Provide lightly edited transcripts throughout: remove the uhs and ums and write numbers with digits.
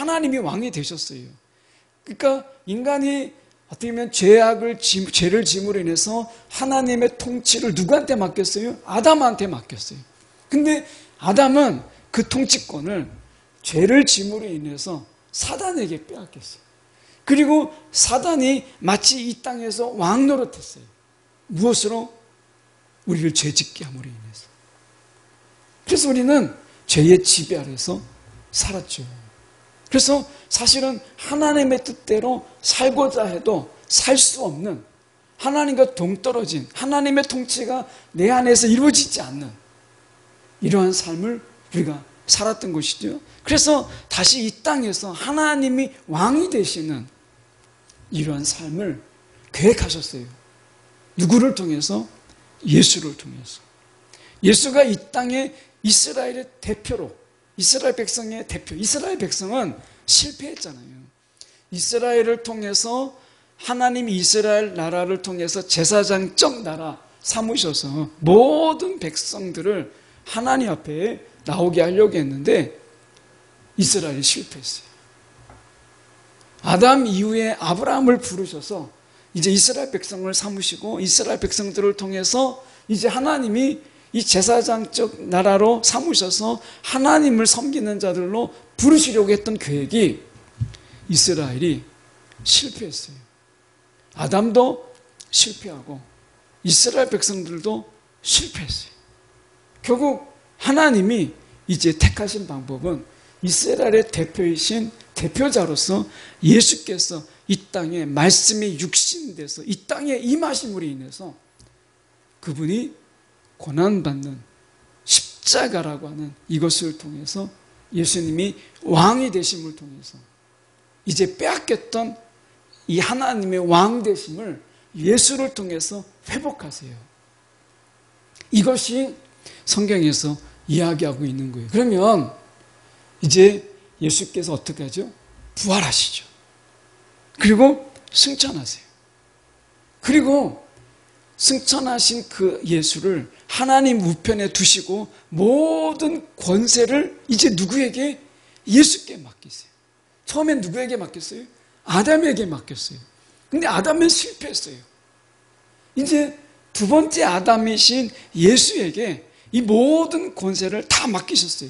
하나님이 왕이 되셨어요. 그러니까 인간이 어떻게 보면 죄를 짐으로 인해서 하나님의 통치를 누구한테 맡겼어요? 아담한테 맡겼어요. 근데 아담은 그 통치권을 죄를 짐으로 인해서 사단에게 빼앗겼어요. 그리고 사단이 마치 이 땅에서 왕 노릇했어요. 무엇으로? 우리를 죄짓게 함으로 인해서. 그래서 우리는 죄의 지배 아래서 살았죠. 그래서 사실은 하나님의 뜻대로 살고자 해도 살 수 없는, 하나님과 동떨어진, 하나님의 통치가 내 안에서 이루어지지 않는 이러한 삶을 우리가 살았던 것이죠. 그래서 다시 이 땅에서 하나님이 왕이 되시는 이러한 삶을 계획하셨어요. 누구를 통해서? 예수를 통해서. 예수가 이 땅에 이스라엘의 대표로, 이스라엘 백성의 대표, 이스라엘 백성은 실패했잖아요. 이스라엘을 통해서 하나님이 이스라엘 나라를 통해서 제사장적 나라 삼으셔서 모든 백성들을 하나님 앞에 나오게 하려고 했는데 이스라엘이 실패했어요. 아담 이후에 아브라함을 부르셔서 이제 이스라엘 백성을 삼으시고 이스라엘 백성들을 통해서 이제 하나님이 이 제사장적 나라로 삼으셔서 하나님을 섬기는 자들로 부르시려고 했던 계획이 이스라엘이 실패했어요. 아담도 실패하고 이스라엘 백성들도 실패했어요. 결국 하나님이 이제 택하신 방법은 이스라엘의 대표이신 대표자로서 예수께서 이 땅에 말씀이 육신돼서 이 땅에 임하심으로 인해서 그분이 고난받는 십자가라고 하는 이것을 통해서 예수님이 왕이 되심을 통해서 이제 빼앗겼던 이 하나님의 왕 되심을 예수를 통해서 회복하세요. 이것이 성경에서 이야기하고 있는 거예요. 그러면 이제 예수께서 어떻게 하죠? 부활하시죠. 그리고 승천하세요. 그리고 승천하신 그 예수를 하나님 우편에 두시고 모든 권세를 이제 누구에게? 예수께 맡기세요. 처음엔 누구에게 맡겼어요? 아담에게 맡겼어요. 근데 아담은 실패했어요. 이제 두 번째 아담이신 예수에게 이 모든 권세를 다 맡기셨어요.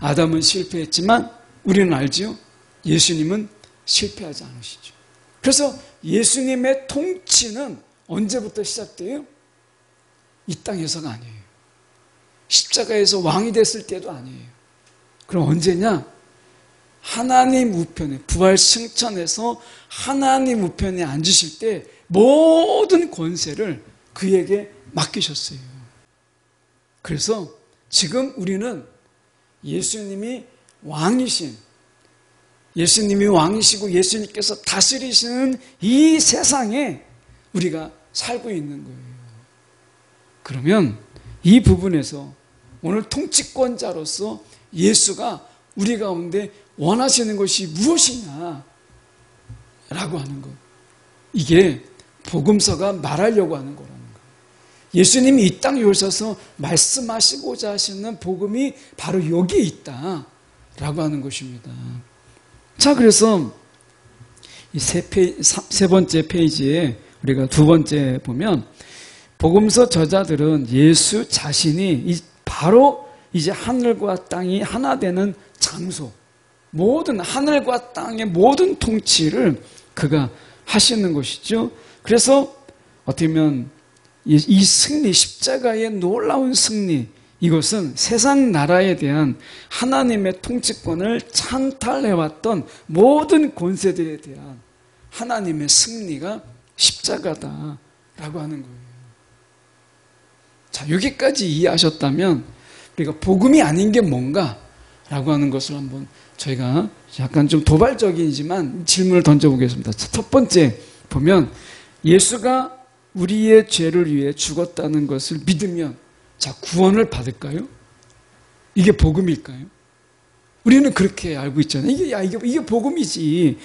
아담은 실패했지만 우리는 알지요? 예수님은 실패하지 않으시죠. 그래서 예수님의 통치는 언제부터 시작돼요? 이 땅에서가 아니에요. 십자가에서 왕이 됐을 때도 아니에요. 그럼 언제냐? 하나님 우편에, 부활 승천해서 하나님 우편에 앉으실 때 모든 권세를 그에게 맡기셨어요. 그래서 지금 우리는 예수님이 왕이시고 예수님께서 다스리시는 이 세상에 우리가 살고 있는 거예요. 그러면 이 부분에서 오늘 통치권자로서 예수가 우리 가운데 원하시는 것이 무엇이냐 라고 하는 것, 이게 복음서가 말하려고 하는 거라는 거예요. 예수님이 이 땅에 오셔서 말씀하시고자 하시는 복음이 바로 여기에 있다라고 하는 것입니다. 자, 그래서 이 세 번째 페이지에 우리가 두 번째 보면 복음서 저자들은 예수 자신이 바로 이제 하늘과 땅이 하나 되는 장소, 모든 하늘과 땅의 모든 통치를 그가 하시는 것이죠. 그래서 어떻게 보면 이 승리, 십자가의 놀라운 승리, 이것은 세상 나라에 대한 하나님의 통치권을 찬탈해왔던 모든 권세들에 대한 하나님의 승리가 십자가다라고 하는 거예요. 자, 여기까지 이해하셨다면 우리가 복음이 아닌 게 뭔가라고 하는 것을 한번 저희가 약간 좀 도발적이지만 질문을 던져보겠습니다. 첫 번째 보면 예수가 우리의 죄를 위해 죽었다는 것을 믿으면 자, 구원을 받을까요? 이게 복음일까요? 우리는 그렇게 알고 있잖아요. 이게 복음이지.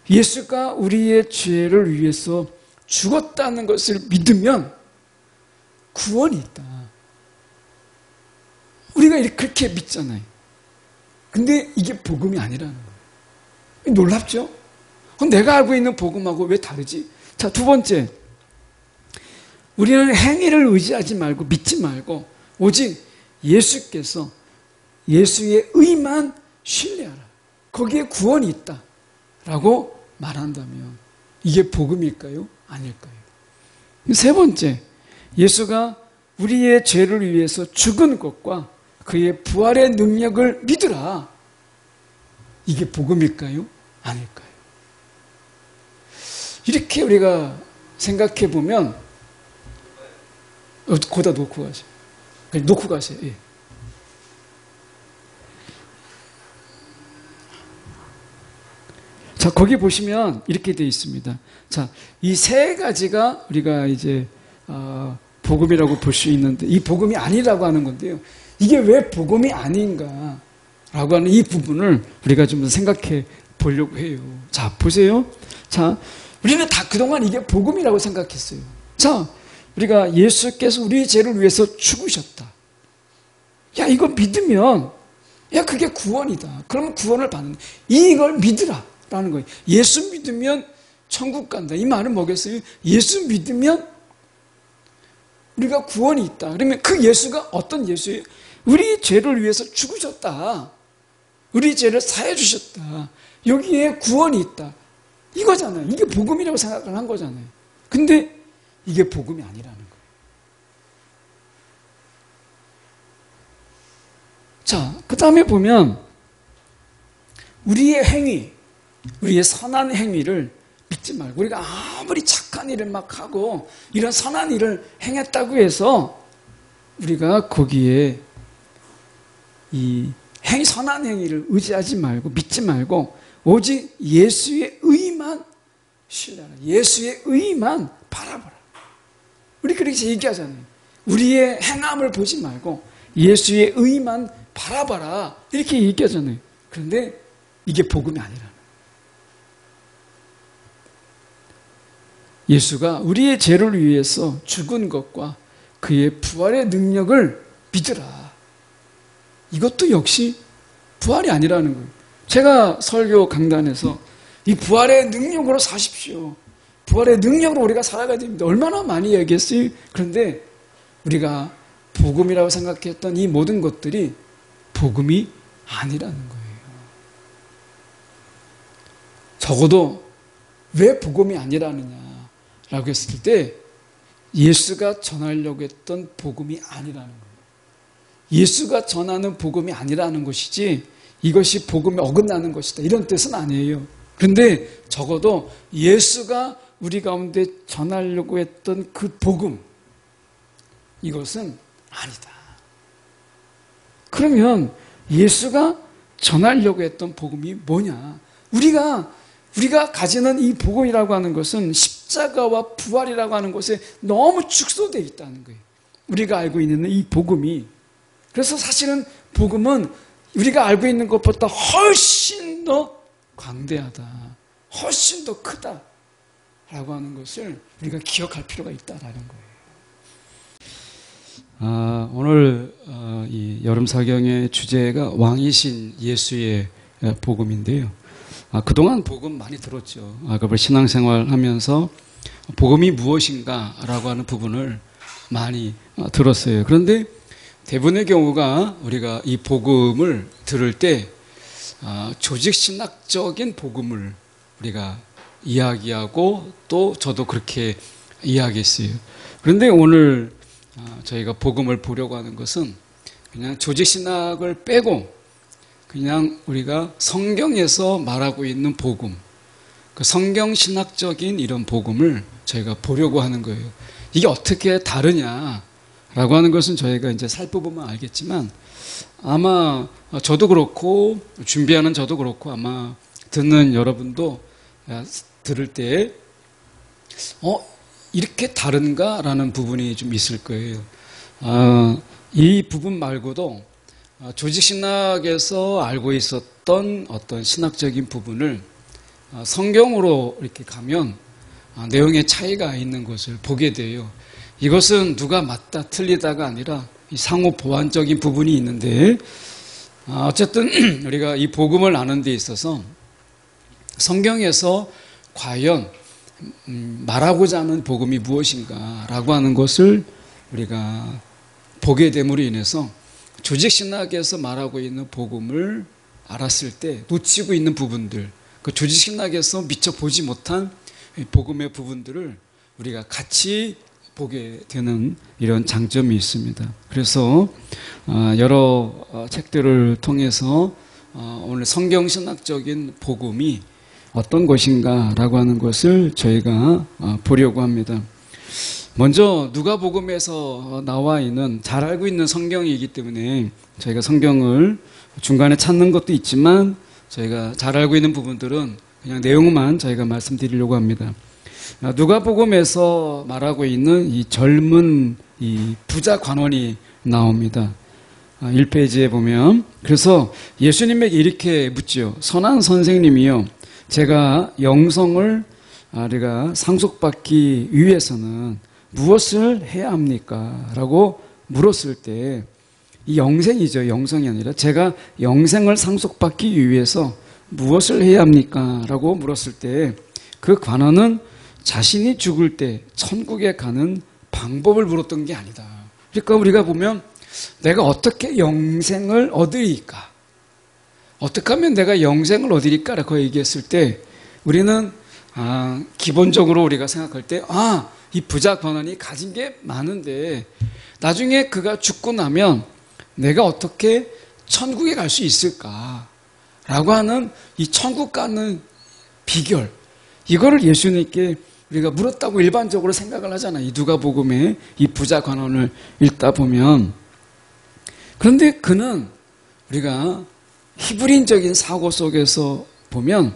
예수가 우리의 죄를 위해서 죽었다는 것을 믿으면 구원이 있다. 우리가 그렇게 믿잖아요. 근데 이게 복음이 아니라는 거예요. 놀랍죠? 내가 알고 있는 복음하고 왜 다르지? 자, 두 번째. 우리는 행위를 의지하지 말고 믿지 말고 오직 예수께서 예수의 의만 신뢰하라. 거기에 구원이 있다. 라고 말한다면 이게 복음일까요? 아닐까요? 세 번째. 예수가 우리의 죄를 위해서 죽은 것과 그의 부활의 능력을 믿으라. 이게 복음일까요? 아닐까요? 이렇게 우리가 생각해 보면 거기다 놓고 가세요. 놓고 가세요. 예. 자, 거기 보시면 이렇게 되어 있습니다. 자, 이 세 가지가 우리가 이제 복음이라고 볼 수 있는데 이 복음이 아니라고 하는 건데요. 이게 왜 복음이 아닌가 라고 하는 이 부분을 우리가 좀 생각해 보려고 해요. 자, 보세요. 자, 우리는 다 그동안 이게 복음이라고 생각했어요. 자, 우리가 예수께서 우리의 죄를 위해서 죽으셨다. 야, 이거 믿으면 야, 그게 구원이다. 그러면 구원을 받는 이걸 믿으라 라는 거예요. 예수 믿으면 천국 간다. 이 말은 뭐겠어요? 예수 믿으면 우리가 구원이 있다. 그러면 그 예수가 어떤 예수예요? 우리 죄를 위해서 죽으셨다. 우리 죄를 사해 주셨다. 여기에 구원이 있다. 이거잖아요. 이게 복음이라고 생각을 한 거잖아요. 근데 이게 복음이 아니라는 거예요. 자, 그 다음에 보면 우리의 행위, 우리의 선한 행위를 믿지 말고 우리가 아무리 착한 일을 막 하고 이런 선한 일을 행했다고 해서 우리가 거기에 이 선한 행위를 의지하지 말고 믿지 말고 오직 예수의 의만 신뢰하라. 예수의 의만 바라보라. 우리 그렇게 얘기하잖아요. 우리의 행함을 보지 말고 예수의 의만 바라봐라. 이렇게 얘기하잖아요. 그런데 이게 복음이 아니라는 거예요. 예수가 우리의 죄를 위해서 죽은 것과 그의 부활의 능력을 믿으라. 이것도 역시 부활이 아니라는 거예요. 제가 설교 강단에서 이 부활의 능력으로 사십시오. 부활의 능력으로 우리가 살아가야 됩니다. 얼마나 많이 얘기했어요. 그런데 우리가 복음이라고 생각했던 이 모든 것들이 복음이 아니라는 거예요. 적어도 왜 복음이 아니라느냐라고 했을 때 예수가 전하려고 했던 복음이 아니라는 거예요. 예수가 전하는 복음이 아니라는 것이지 이것이 복음에 어긋나는 것이다. 이런 뜻은 아니에요. 그런데 적어도 예수가 우리 가운데 전하려고 했던 그 복음, 이것은 아니다. 그러면 예수가 전하려고 했던 복음이 뭐냐? 우리가 가지는 이 복음이라고 하는 것은 십자가와 부활이라고 하는 것에 너무 축소되어 있다는 거예요. 우리가 알고 있는 이 복음이. 그래서 사실은 복음은 우리가 알고 있는 것보다 훨씬 더 광대하다. 훨씬 더 크다. 라고 하는 것을 우리가 기억할 필요가 있다라는 거예요. 오늘 이 여름 사경의 주제가 왕이신 예수의 복음인데요. 그동안 복음 많이 들었죠. 그걸 신앙생활 하면서 복음이 무엇인가라고 하는 부분을 많이 들었어요. 그런데 대부분의 경우가 우리가 이 복음을 들을 때 조직신학적인 복음을 우리가 이야기하고 또 저도 그렇게 이야기했어요. 그런데 오늘 저희가 복음을 보려고 하는 것은 그냥 조직신학을 빼고 그냥 우리가 성경에서 말하고 있는 복음, 그 성경신학적인 이런 복음을 저희가 보려고 하는 거예요. 이게 어떻게 다르냐라고 하는 것은 저희가 이제 살펴보면 알겠지만 아마 저도 그렇고 준비하는 저도 그렇고 아마 듣는 여러분도 들을 때 이렇게 다른가라는 부분이 좀 있을 거예요. 이 부분 말고도 조직신학에서 알고 있었던 어떤 신학적인 부분을 성경으로 이렇게 가면 내용의 차이가 있는 것을 보게 돼요. 이것은 누가 맞다 틀리다가 아니라 상호 보완적인 부분이 있는데 어쨌든 우리가 이 복음을 아는 데 있어서 성경에서 과연 말하고자 하는 복음이 무엇인가라고 하는 것을 우리가 보게 됨으로 인해서 조직신학에서 말하고 있는 복음을 알았을 때 놓치고 있는 부분들, 그 조직신학에서 미처 보지 못한 복음의 부분들을 우리가 같이 보게 되는 이런 장점이 있습니다. 그래서 여러 책들을 통해서 오늘 성경신학적인 복음이 어떤 것인가라고 하는 것을 저희가 보려고 합니다. 먼저 누가복음에서 나와 있는 잘 알고 있는 성경이기 때문에 저희가 성경을 중간에 찾는 것도 있지만 저희가 잘 알고 있는 부분들은 그냥 내용만 저희가 말씀드리려고 합니다. 누가복음에서 말하고 있는 이 젊은 이 부자 관원이 나옵니다. 1페이지에 보면 그래서 예수님에게 이렇게 묻죠. 선한 선생님이요, 제가 영생을 우리가 상속받기 위해서는 무엇을 해야 합니까? 라고 물었을 때 이 영생이죠. 영성이 아니라 제가 영생을 상속받기 위해서 무엇을 해야 합니까? 라고 물었을 때 그 관원은 자신이 죽을 때 천국에 가는 방법을 물었던 게 아니다. 그러니까 우리가 보면 내가 어떻게 영생을 얻으리까? 어떻게 하면 내가 영생을 얻으리까? 라고 얘기했을 때 우리는 기본적으로 우리가 생각할 때 이 부자 관원이 가진 게 많은데 나중에 그가 죽고 나면 내가 어떻게 천국에 갈 수 있을까? 라고 하는 이 천국 가는 비결, 이거를 예수님께 우리가 물었다고 일반적으로 생각을 하잖아요. 이 누가복음에 이 부자 관원을 읽다 보면. 그런데 그는 우리가 히브리인적인 사고 속에서 보면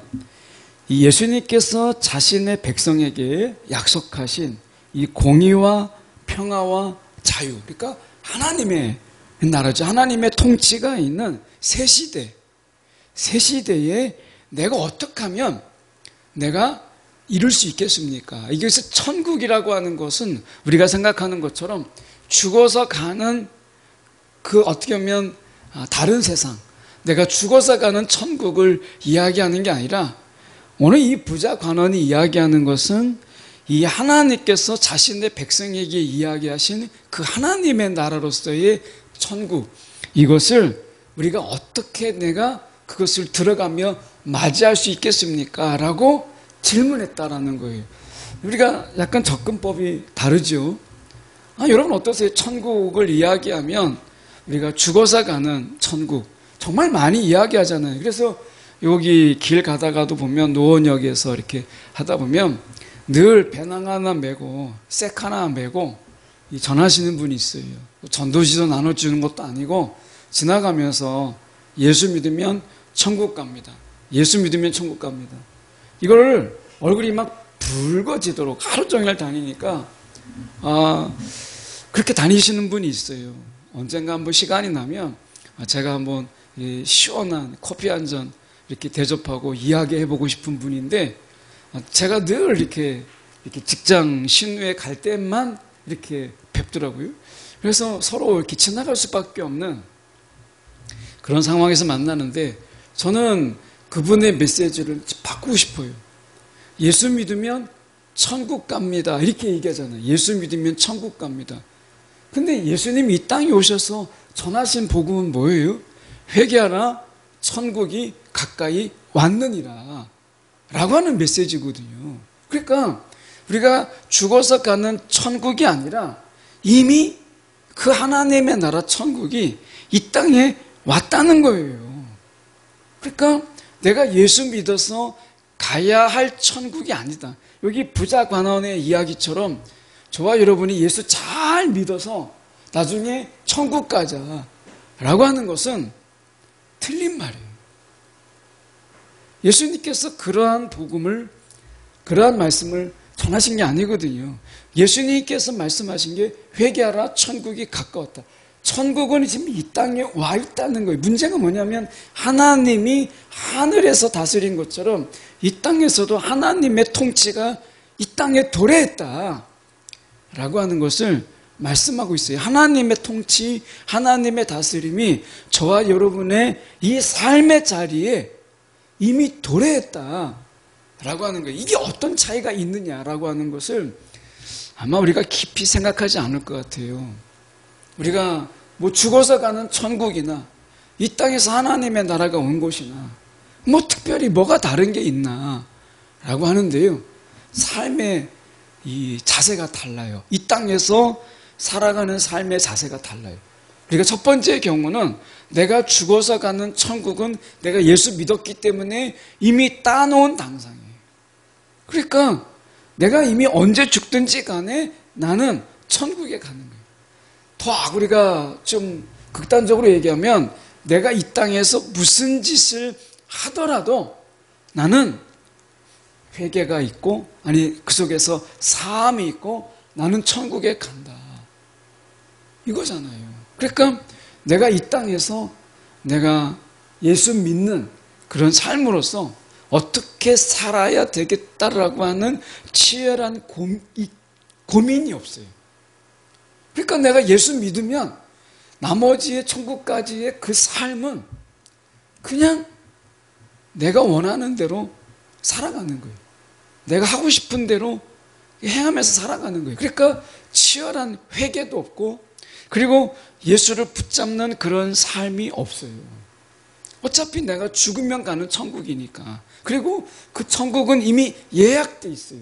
이 예수님께서 자신의 백성에게 약속하신 이 공의와 평화와 자유, 그러니까 하나님의 나라죠. 하나님의 통치가 있는 새 시대에 내가 어떻게 하면 내가 이룰 수 있겠습니까? 이것을 천국이라고 하는 것은 우리가 생각하는 것처럼 죽어서 가는 그 어떻게 보면 다른 세상, 내가 죽어서 가는 천국을 이야기하는 게 아니라 오늘 이 부자 관원이 이야기하는 것은 이 하나님께서 자신의 백성에게 이야기하신 그 하나님의 나라로서의 천국, 이것을 우리가 어떻게 내가 그것을 들어가며 맞이할 수 있겠습니까? 라고 질문했다라는 거예요. 우리가 약간 접근법이 다르죠. 여러분 어떠세요? 천국을 이야기하면 우리가 죽어서 가는 천국 정말 많이 이야기하잖아요. 그래서 여기 길 가다가도 보면 노원역에서 이렇게 하다 보면 늘 배낭 하나 메고 색 하나 메고 전하시는 분이 있어요. 전도지도 나눠주는 것도 아니고 지나가면서 예수 믿으면 천국 갑니다. 예수 믿으면 천국 갑니다. 이걸 얼굴이 막 붉어지도록 하루 종일 다니니까 그렇게 다니시는 분이 있어요. 언젠가 한번 시간이 나면 제가 한번 시원한 커피 한 잔 이렇게 대접하고 이야기해보고 싶은 분인데 제가 늘 이렇게 직장 신우에 갈 때만 이렇게 뵙더라고요. 그래서 서로 이렇게 지나갈 수밖에 없는 그런 상황에서 만나는데 저는 그분의 메시지를 바꾸고 싶어요. 예수 믿으면 천국 갑니다. 이렇게 얘기하잖아요. 예수 믿으면 천국 갑니다. 근데 예수님이 이 땅에 오셔서 전하신 복음은 뭐예요? 회개하라, 천국이 가까이 왔느니라 라고 하는 메시지거든요. 그러니까 우리가 죽어서 가는 천국이 아니라 이미 그 하나님의 나라 천국이 이 땅에 왔다는 거예요. 그러니까 내가 예수 믿어서 가야 할 천국이 아니다. 여기 부자 관원의 이야기처럼 저와 여러분이 예수 잘 믿어서 나중에 천국 가자 라고 하는 것은 틀린 말이에요. 예수님께서 그러한 복음을, 그러한 말씀을 전하신 게 아니거든요. 예수님께서 말씀하신 게 회개하라, 천국이 가까웠다. 천국은 지금 이 땅에 와 있다는 거예요. 문제가 뭐냐면 하나님이 하늘에서 다스린 것처럼 이 땅에서도 하나님의 통치가 이 땅에 도래했다 라고 하는 것을 말씀하고 있어요. 하나님의 통치, 하나님의 다스림이 저와 여러분의 이 삶의 자리에 이미 도래했다 라고 하는 거예요. 이게 어떤 차이가 있느냐라고 하는 것을 아마 우리가 깊이 생각하지 않을 것 같아요. 우리가 뭐 죽어서 가는 천국이나 이 땅에서 하나님의 나라가 온 곳이나 뭐 특별히 뭐가 다른 게 있나 라고 하는데요. 삶의 이 자세가 달라요. 이 땅에서 살아가는 삶의 자세가 달라요. 우리가 첫 번째 경우는 내가 죽어서 가는 천국은 내가 예수 믿었기 때문에 이미 따놓은 당상이에요. 그러니까 내가 이미 언제 죽든지 간에 나는 천국에 가는 거예요. 더 우리가 좀 극단적으로 얘기하면 내가 이 땅에서 무슨 짓을 하더라도 나는 회개가 있고 아니 그 속에서 사함이 있고 나는 천국에 간다. 이거잖아요. 그러니까 내가 이 땅에서 내가 예수 믿는 그런 삶으로서 어떻게 살아야 되겠다라고 하는 치열한 고민이 없어요. 그러니까 내가 예수 믿으면 나머지의 천국까지의 그 삶은 그냥 내가 원하는 대로 살아가는 거예요. 내가 하고 싶은 대로 행하면서 살아가는 거예요. 그러니까 치열한 회개도 없고 그리고 예수를 붙잡는 그런 삶이 없어요. 어차피 내가 죽으면 가는 천국이니까. 그리고 그 천국은 이미 예약돼 있어요.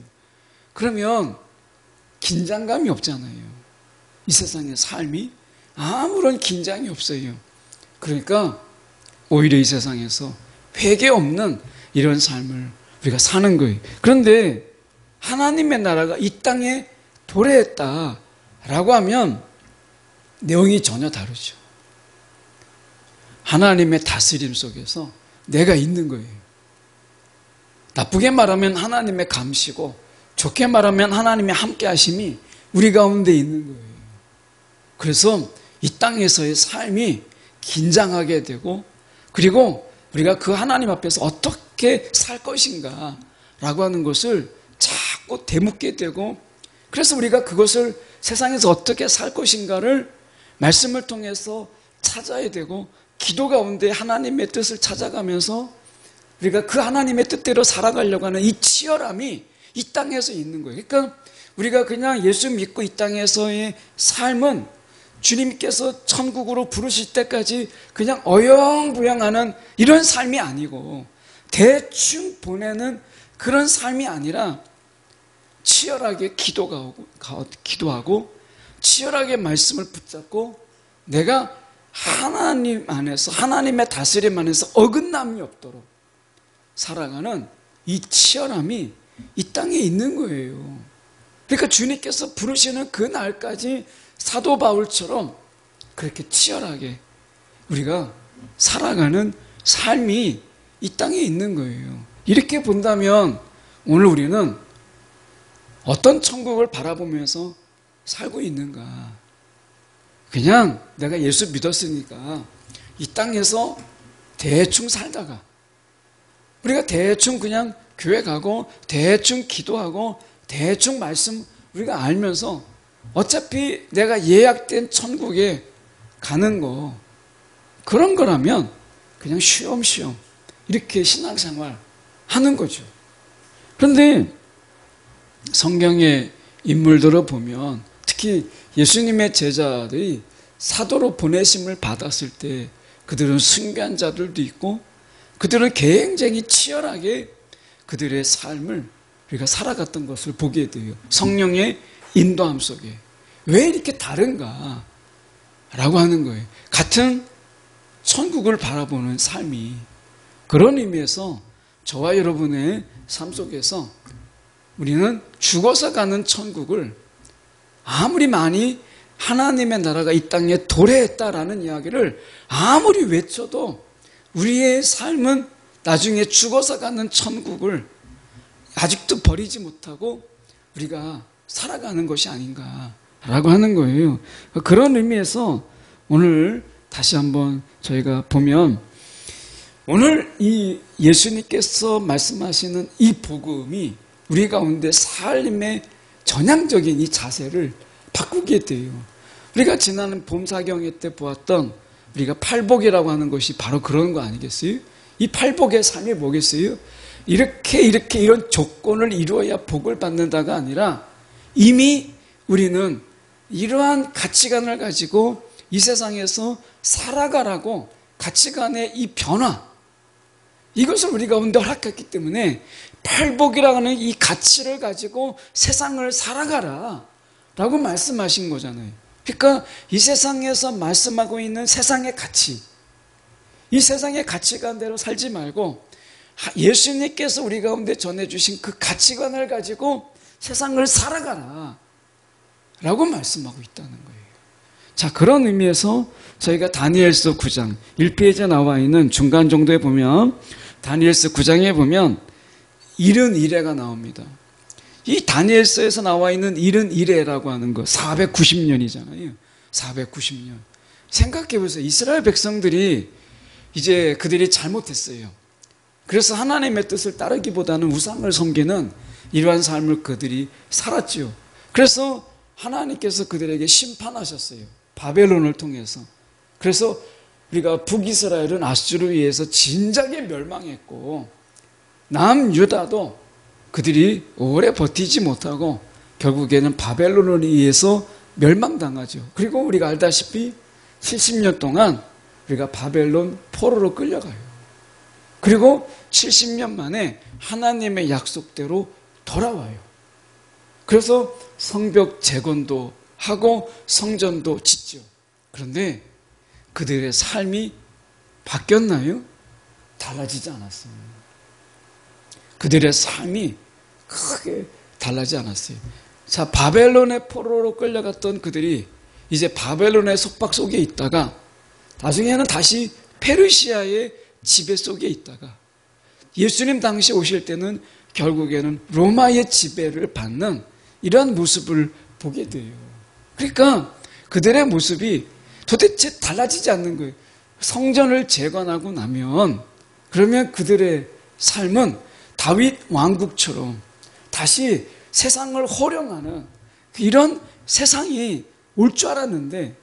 그러면 긴장감이 없잖아요. 이 세상의 삶이 아무런 긴장이 없어요. 그러니까 오히려 이 세상에서 회개 없는 이런 삶을 우리가 사는 거예요. 그런데 하나님의 나라가 이 땅에 도래했다라고 하면 내용이 전혀 다르죠. 하나님의 다스림 속에서 내가 있는 거예요. 나쁘게 말하면 하나님의 감시고 좋게 말하면 하나님의 함께 하심이 우리 가운데 있는 거예요. 그래서 이 땅에서의 삶이 긴장하게 되고 그리고 우리가 그 하나님 앞에서 어떻게 살 것인가 라고 하는 것을 자꾸 되묻게 되고 그래서 우리가 그것을 세상에서 어떻게 살 것인가를 말씀을 통해서 찾아야 되고 기도 가운데 하나님의 뜻을 찾아가면서 우리가 그 하나님의 뜻대로 살아가려고 하는 이 치열함이 이 땅에서 있는 거예요. 그러니까 우리가 그냥 예수 믿고 이 땅에서의 삶은 주님께서 천국으로 부르실 때까지 그냥 어영부영하는 이런 삶이 아니고 대충 보내는 그런 삶이 아니라 치열하게 기도하고 치열하게 말씀을 붙잡고 내가 하나님 안에서 하나님의 다스림 안에서 어긋남이 없도록 살아가는 이 치열함이 이 땅에 있는 거예요. 그러니까 주님께서 부르시는 그 날까지 사도 바울처럼 그렇게 치열하게 우리가 살아가는 삶이 이 땅에 있는 거예요. 이렇게 본다면 오늘 우리는 어떤 천국을 바라보면서 살고 있는가? 그냥 내가 예수 믿었으니까 이 땅에서 대충 살다가 우리가 대충 그냥 교회 가고 대충 기도하고 대충 말씀 우리가 알면서 어차피 내가 예약된 천국에 가는 거 그런 거라면 그냥 쉬엄쉬엄 이렇게 신앙생활 하는 거죠. 그런데 성경의 인물들을 보면 특히 예수님의 제자들이 사도로 보내심을 받았을 때 그들은 숭배한 자들도 있고 그들은 굉장히 치열하게 그들의 삶을 우리가 살아갔던 것을 보게 돼요. 성령의 인도함 속에. 왜 이렇게 다른가? 라고 하는 거예요. 같은 천국을 바라보는 삶이 그런 의미에서 저와 여러분의 삶 속에서 우리는 죽어서 가는 천국을 아무리 많이 하나님의 나라가 이 땅에 도래했다라는 이야기를 아무리 외쳐도 우리의 삶은 나중에 죽어서 가는 천국을 아직도 버리지 못하고 우리가 살아가는 것이 아닌가라고 하는 거예요. 그런 의미에서 오늘 다시 한번 저희가 보면 오늘 이 예수님께서 말씀하시는 이 복음이 우리 가운데 삶의 전향적인 이 자세를 바꾸게 돼요. 우리가 지난 봄사경회 때 보았던 우리가 팔복이라고 하는 것이 바로 그런 거 아니겠어요? 이 팔복의 삶이 뭐겠어요? 이런 조건을 이루어야 복을 받는다가 아니라 이미 우리는 이러한 가치관을 가지고 이 세상에서 살아가라고 가치관의 이 변화, 이것을 우리 가운데 허락했기 때문에 팔복이라고 하는 이 가치를 가지고 세상을 살아가라 라고 말씀하신 거잖아요. 그러니까 이 세상에서 말씀하고 있는 세상의 가치, 이 세상의 가치관대로 살지 말고 예수님께서 우리 가운데 전해주신 그 가치관을 가지고 세상을 살아가라 라고 말씀하고 있다는 거예요. 자, 그런 의미에서 저희가 다니엘서 9장 1페이지에 나와 있는 중간 정도에 보면 다니엘서 9장에 보면 71회가 나옵니다. 이 다니엘서에서 나와 있는 71회라고 하는 거 490년이잖아요. 490년. 생각해 보세요. 이스라엘 백성들이 이제 그들이 잘못했어요. 그래서 하나님의 뜻을 따르기보다는 우상을 섬기는 이러한 삶을 그들이 살았지요. 그래서 하나님께서 그들에게 심판하셨어요. 바벨론을 통해서. 그래서 우리가 북이스라엘은 아수르에 의해서 진작에 멸망했고 남유다도 그들이 오래 버티지 못하고 결국에는 바벨론에 의해서 멸망당하죠. 그리고 우리가 알다시피 70년 동안 우리가 바벨론 포로로 끌려가요. 그리고 70년 만에 하나님의 약속대로 돌아와요. 그래서 성벽 재건도 하고 성전도 짓죠. 그런데 그들의 삶이 바뀌었나요? 달라지지 않았어요. 그들의 삶이 크게 달라지지 않았어요. 자, 바벨론의 포로로 끌려갔던 그들이 이제 바벨론의 속박 속에 있다가 나중에는 다시 페르시아의 지배 속에 있다가 예수님 당시 오실 때는 결국에는 로마의 지배를 받는 이러한 모습을 보게 돼요. 그러니까 그들의 모습이 도대체 달라지지 않는 거예요. 성전을 재건하고 나면 그러면 그들의 삶은 다윗 왕국처럼 다시 세상을 호령하는 이런 세상이 올 줄 알았는데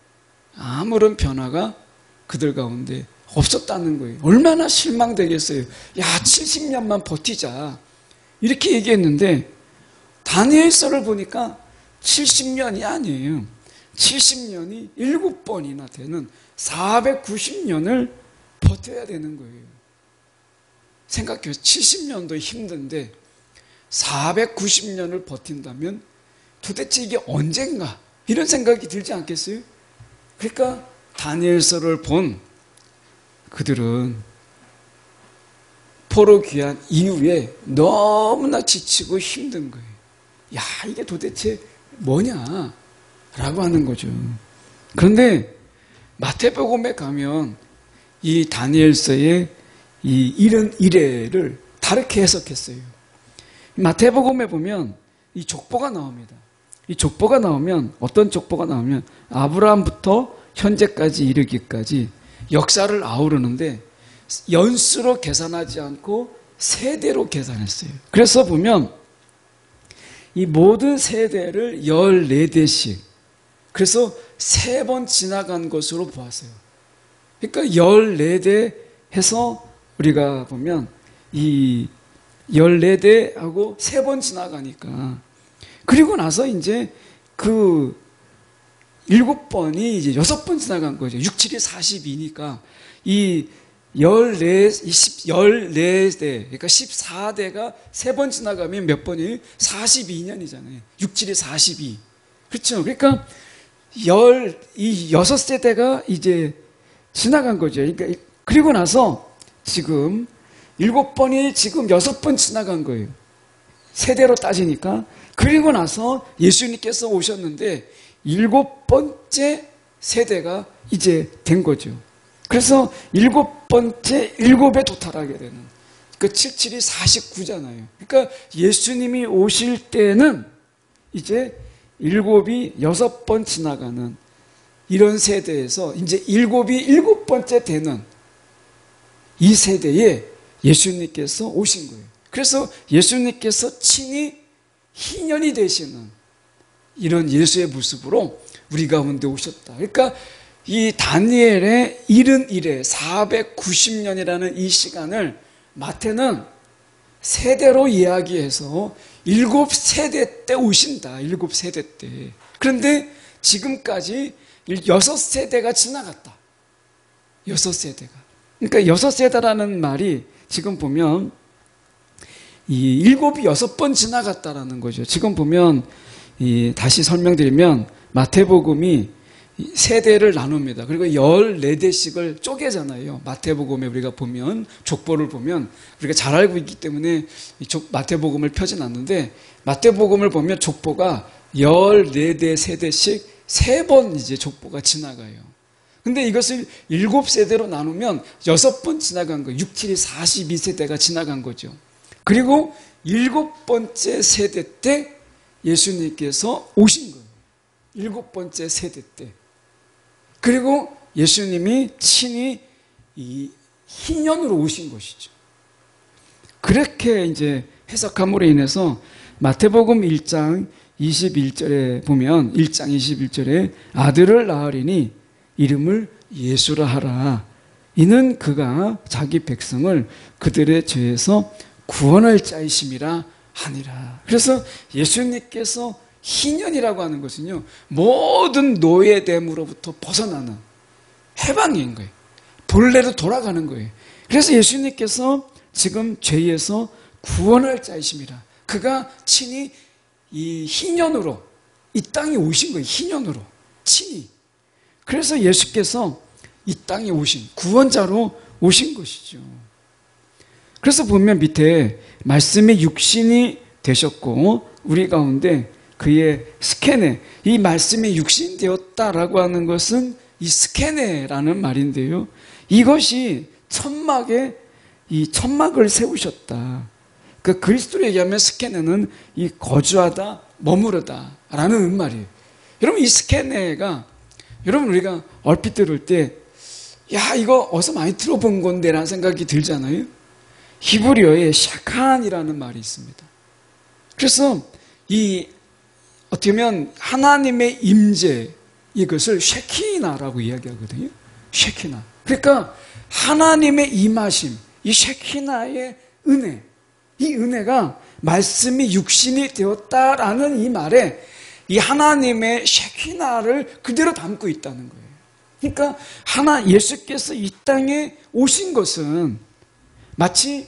아무런 변화가 그들 가운데 없었다는 거예요. 얼마나 실망되겠어요. 야, 70년만 버티자 이렇게 얘기했는데 다니엘서를 보니까 70년이 아니에요. 70년이 7번이나 되는 490년을 버텨야 되는 거예요. 생각해요. 70년도 힘든데 490년을 버틴다면 도대체 이게 언젠가 이런 생각이 들지 않겠어요? 그러니까 다니엘서를 본 그들은 포로 귀환 이후에 너무나 지치고 힘든 거예요. 야, 이게 도대체 뭐냐? 라고 하는 거죠. 그런데 마태복음에 가면 이 다니엘서의 이 71회를 다르게 해석했어요. 마태복음에 보면 이 족보가 나옵니다. 이 족보가 나오면 어떤 족보가 나오면 아브라함부터 현재까지 이르기까지 역사를 아우르는데 연수로 계산하지 않고 세대로 계산했어요. 그래서 보면 이 모든 세대를 14대씩 그래서 3번 지나간 것으로 보았어요. 그러니까 14대 해서 우리가 보면 이 14대하고 3번 지나가니까 그리고 나서 이제 그 7번이 이제 6번 지나간 거죠. 6, 7이 42니까 이 14대, 그러니까 14대가 3번 지나가면 몇 번이에요? 42년이잖아요. 6, 7이 42. 그렇죠. 그러니까 이 6세대가 이제 지나간 거죠. 그러니까 그리고 나서 지금 7번이 지금 6번 지나간 거예요. 세대로 따지니까. 그리고 나서 예수님께서 오셨는데 7번째 세대가 이제 된 거죠. 그래서 7번째 7에 도달하게 되는. 그 7, 7이 49잖아요. 그러니까 예수님이 오실 때는 이제 7이 6번 지나가는 이런 세대에서 이제 7이 7번째 되는 이 세대에 예수님께서 오신 거예요. 그래서 예수님께서 친히 희년이 되시는 이런 예수의 모습으로 우리 가운데 오셨다. 그러니까 이 다니엘의 71회 490년이라는 이 시간을 마태는 세대로 이야기해서 7세대 때 오신다. 7세대 때. 그런데 지금까지 6세대가 지나갔다. 6세대가. 그러니까 6세대라는 말이 지금 보면 이 7이 6번 지나갔다라는 거죠. 지금 보면 다시 설명드리면 마태복음이 세대를 나눕니다. 그리고 14대씩을 쪼개잖아요. 마태복음에 우리가 보면 족보를 보면 우리가 잘 알고 있기 때문에 마태복음을 펴진 않는데 마태복음을 보면 족보가 14대 세대씩 3번 이제 족보가 지나가요. 근데 이것을 7세대로 나누면 6번 지나간 거예요. 6, 7이 42세대가 지나간 거죠. 그리고 7번째 세대 때 예수님께서 오신 거예요. 7번째 세대 때. 그리고 예수님이 친히 이 희년으로 오신 것이죠. 그렇게 이제 해석함으로 인해서 마태복음 1장 21절에 보면 1장 21절에 아들을 낳으리니 이름을 예수라 하라. 이는 그가 자기 백성을 그들의 죄에서 구원할 자이심이라 하니라. 그래서 예수님께서 희년이라고 하는 것은요, 모든 노예됨으로부터 벗어나는 해방인 거예요. 본래로 돌아가는 거예요. 그래서 예수님께서 지금 죄에서 구원할 자이심이라. 그가 친히 이 희년으로 이 땅에 오신 거예요. 희년으로 친히. 그래서 예수께서 이 땅에 오신 구원자로 오신 것이죠. 그래서 보면 밑에 말씀이 육신이 되셨고 우리 가운데 그의 스케네, 이 말씀이 육신 되었다라고 하는 것은 이 스케네라는 말인데요. 이것이 천막에 이 천막을 세우셨다. 그 그리스도로 얘기하면 스케네는 이 거주하다, 머무르다라는 말이에요. 여러분 이 스케네가 여러분 우리가 얼핏 들을 때 야 이거 어디서 많이 들어본 건데 라는 생각이 들잖아요. 히브리어에 샤칸이라는 말이 있습니다. 그래서 이 어떻게 보면 하나님의 임재 이것을 쉐키나라고 이야기하거든요. 쉐키나. 그러니까 하나님의 임하심, 이 쉐키나의 은혜, 이 은혜가 말씀이 육신이 되었다라는 이 말에 이 하나님의 쉐키나를 그대로 담고 있다는 거예요. 그러니까 예수께서 이 땅에 오신 것은 마치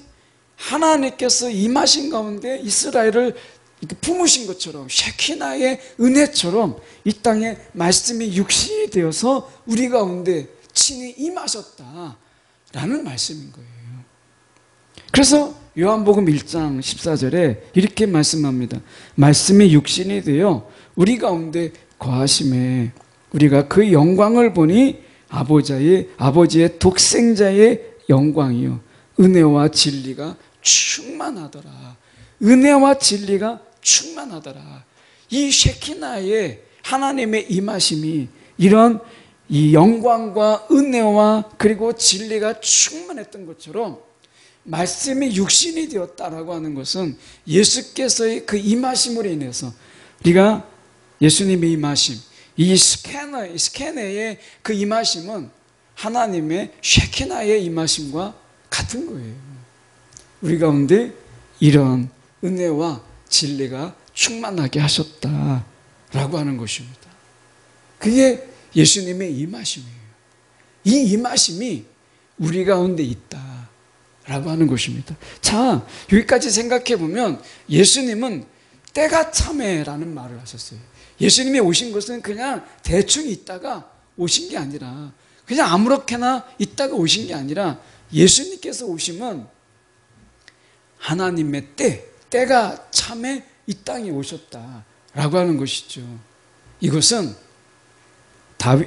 하나님께서 임하신 가운데 이스라엘을 품으신 것처럼 쉐키나의 은혜처럼 이 땅에 말씀이 육신이 되어서 우리 가운데 친히 임하셨다라는 말씀인 거예요. 그래서 요한복음 1장 14절에 이렇게 말씀합니다. 말씀이 육신이 되어 우리 가운데 거하심에 우리가 그 영광을 보니 아버지의 독생자의 영광이요 은혜와 진리가 충만하더라. 은혜와 진리가 충만하더라. 이 쉐키나의 하나님의 임하심이 이런 이 영광과 은혜와 그리고 진리가 충만했던 것처럼 말씀이 육신이 되었다라고 하는 것은 예수께서의 그 임하심으로 인해서 우리가 예수님의 임하심, 이 스케네의 그 임하심은 하나님의 쉐키나의 임하심과 같은 거예요. 우리 가운데 이런 은혜와 진리가 충만하게 하셨다라고 하는 것입니다. 그게 예수님의 임하심이에요. 이 임하심이 우리 가운데 있다라고 하는 것입니다. 자, 여기까지 생각해 보면 예수님은 때가 참에라는 말을 하셨어요. 예수님이 오신 것은 그냥 대충 있다가 오신 게 아니라 그냥 아무렇게나 있다가 오신 게 아니라 예수님께서 오심은 하나님의 때가 참에 이 땅에 오셨다라고 하는 것이죠. 이것은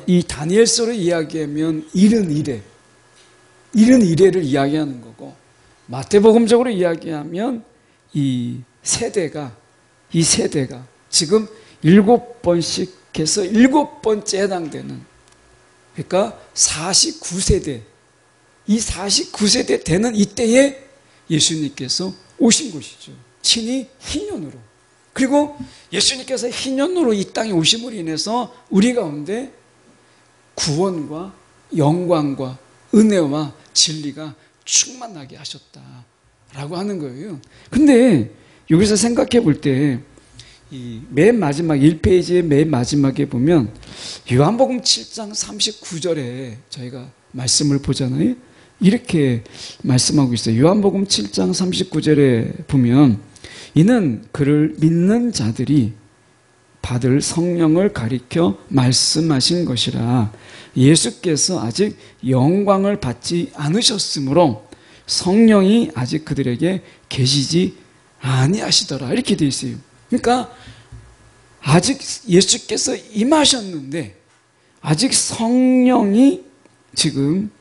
이 다니엘서를 이야기하면 이른 이래를 이야기하는 거고 마태복음적으로 이야기하면 이 세대가 지금 7번씩 해서 7번째 해당되는 그러니까 49세대 이 49세대 되는 이때에 예수님께서 오신 것이죠. 친히 희년으로. 그리고 예수님께서 희년으로 이 땅에 오심으로 인해서 우리 가운데 구원과 영광과 은혜와 진리가 충만하게 하셨다. 라고 하는 거예요. 근데 여기서 생각해 볼 때 이 맨 마지막 1페이지의 맨 마지막에 보면 요한복음 7장 39절에 저희가 말씀을 보잖아요. 이렇게 말씀하고 있어요. 요한복음 7장 39절에 보면 이는 그를 믿는 자들이 받을 성령을 가리켜 말씀하신 것이라. 예수께서 아직 영광을 받지 않으셨으므로 성령이 아직 그들에게 계시지 아니하시더라. 이렇게 되어 있어요. 그러니까 아직 예수께서 임하셨는데 아직 성령이 지금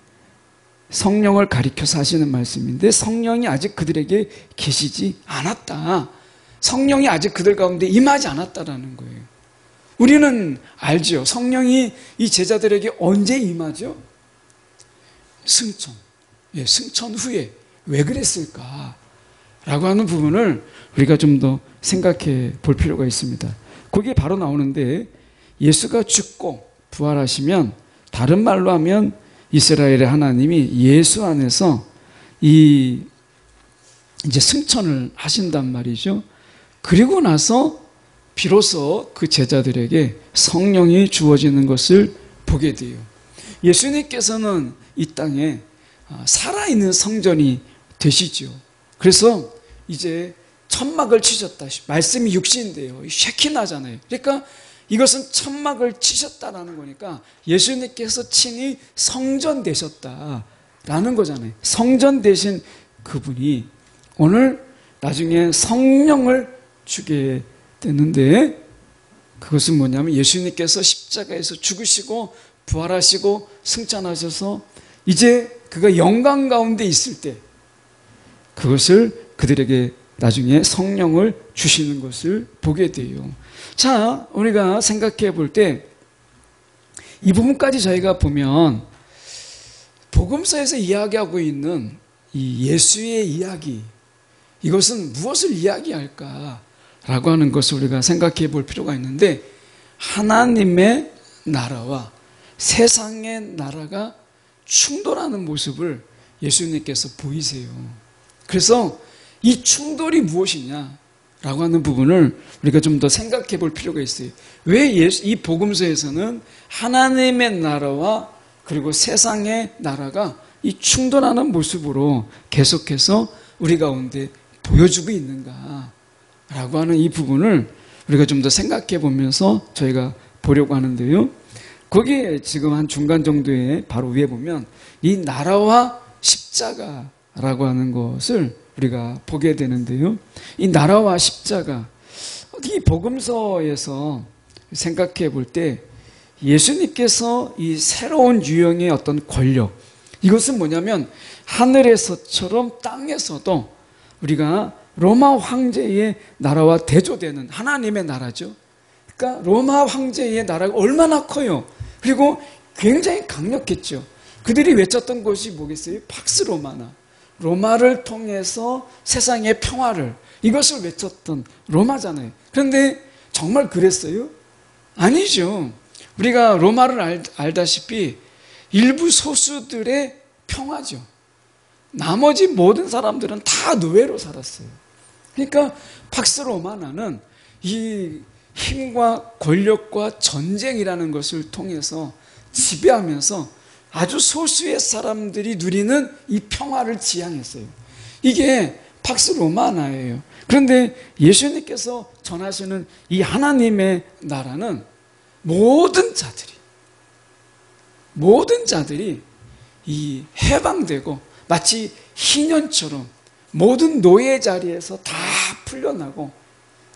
성령을 가리켜서 하시는 말씀인데 성령이 아직 그들에게 계시지 않았다. 성령이 아직 그들 가운데 임하지 않았다라는 거예요. 우리는 알죠. 성령이 이 제자들에게 언제 임하죠? 승천. 예, 승천 후에. 왜 그랬을까? 라고 하는 부분을 우리가 좀 더 생각해 볼 필요가 있습니다. 거기에 바로 나오는데 예수가 죽고 부활하시면 다른 말로 하면 이스라엘의 하나님이 예수 안에서 이제 승천을 하신단 말이죠. 그리고 나서 비로소 그 제자들에게 성령이 주어지는 것을 보게 돼요. 예수님께서는 이 땅에 살아있는 성전이 되시죠. 그래서 이제 천막을 치셨다. 말씀이 육신인데요. 쉐키나잖아요. 그러니까 이것은 천막을 치셨다라는 거니까 예수님께서 친히 성전 되셨다라는 거잖아요. 성전 되신 그분이 오늘 나중에 성령을 주게 되는데 그것은 뭐냐면 예수님께서 십자가에서 죽으시고 부활하시고 승천하셔서 이제 그가 영광 가운데 있을 때 그것을 그들에게 나중에 성령을 주시는 것을 보게 돼요. 자, 우리가 생각해 볼 때 이 부분까지 저희가 보면 복음서에서 이야기하고 있는 이 예수의 이야기, 이것은 무엇을 이야기할까라고 하는 것을 우리가 생각해 볼 필요가 있는데 하나님의 나라와 세상의 나라가 충돌하는 모습을 예수님께서 보이세요. 그래서 이 충돌이 무엇이냐라고 하는 부분을 우리가 좀 더 생각해 볼 필요가 있어요. 왜 이 복음서에서는 하나님의 나라와 그리고 세상의 나라가 이 충돌하는 모습으로 계속해서 우리 가운데 보여주고 있는가라고 하는 이 부분을 우리가 좀 더 생각해 보면서 저희가 보려고 하는데요. 거기에 지금 한 중간 정도에 바로 위에 보면 이 나라와 십자가라고 하는 것을 우리가 보게 되는데요. 이 나라와 십자가, 이 복음서에서 생각해 볼 때 예수님께서 이 새로운 유형의 어떤 권력, 이것은 뭐냐면 하늘에서처럼 땅에서도 우리가 로마 황제의 나라와 대조되는 하나님의 나라죠. 그러니까 로마 황제의 나라가 얼마나 커요. 그리고 굉장히 강력했죠. 그들이 외쳤던 것이 뭐겠어요? 팍스 로마나. 로마를 통해서 세상의 평화를, 이것을 외쳤던 로마잖아요. 그런데 정말 그랬어요? 아니죠. 우리가 로마를 알다시피 일부 소수들의 평화죠. 나머지 모든 사람들은 다 노예로 살았어요. 그러니까 팍스 로마나는 이 힘과 권력과 전쟁이라는 것을 통해서 지배하면서 아주 소수의 사람들이 누리는 이 평화를 지향했어요. 이게 팍스 로마나예요. 그런데 예수님께서 전하시는 이 하나님의 나라는 모든 자들이 이 해방되고 마치 희년처럼 모든 노예 자리에서 다 풀려나고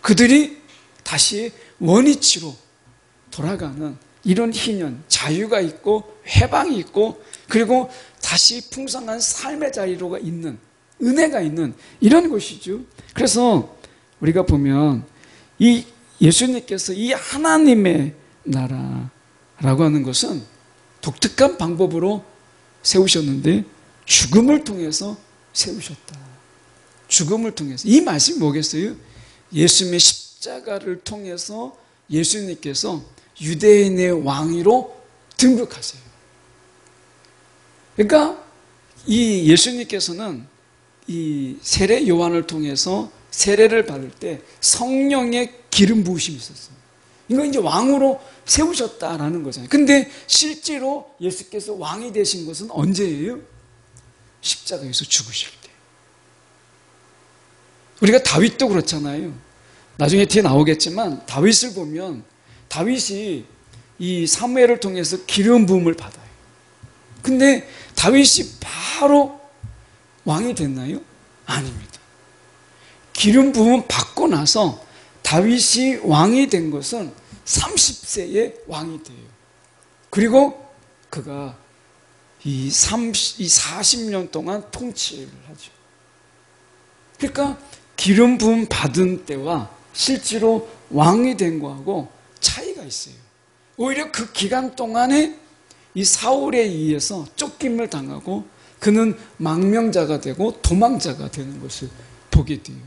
그들이 다시 원위치로 돌아가는 이런 희년, 자유가 있고 해방이 있고 그리고 다시 풍성한 삶의 자리로가 있는, 은혜가 있는 이런 것이죠. 그래서 우리가 보면 이 예수님께서 이 하나님의 나라라고 하는 것은 독특한 방법으로 세우셨는데 죽음을 통해서 세우셨다. 죽음을 통해서. 이 말씀이 뭐겠어요? 예수님의 십자가를 통해서 예수님께서 유대인의 왕위로 등극하세요. 그러니까 이 예수님께서는 이 세례 요한을 통해서 세례를 받을 때 성령의 기름 부으심이 있었어요. 이거 이제 왕으로 세우셨다라는 거잖아요. 근데 실제로 예수께서 왕이 되신 것은 언제예요? 십자가에서 죽으실 때. 우리가 다윗도 그렇잖아요. 나중에 뒤에 나오겠지만 다윗을 보면 다윗이 이 사무엘을 통해서 기름 부음을 받아요. 근데 다윗이 바로 왕이 됐나요? 아닙니다. 기름 부음 받고 나서 다윗이 왕이 된 것은 30세에 왕이 돼요. 그리고 그가 이 40년 동안 통치를 하죠. 그러니까 기름 부음 받은 때와 실제로 왕이 된 거하고 차이가 있어요. 오히려 그 기간 동안에 이 사울에 의해서 쫓김을 당하고 그는 망명자가 되고 도망자가 되는 것을 보게 돼요.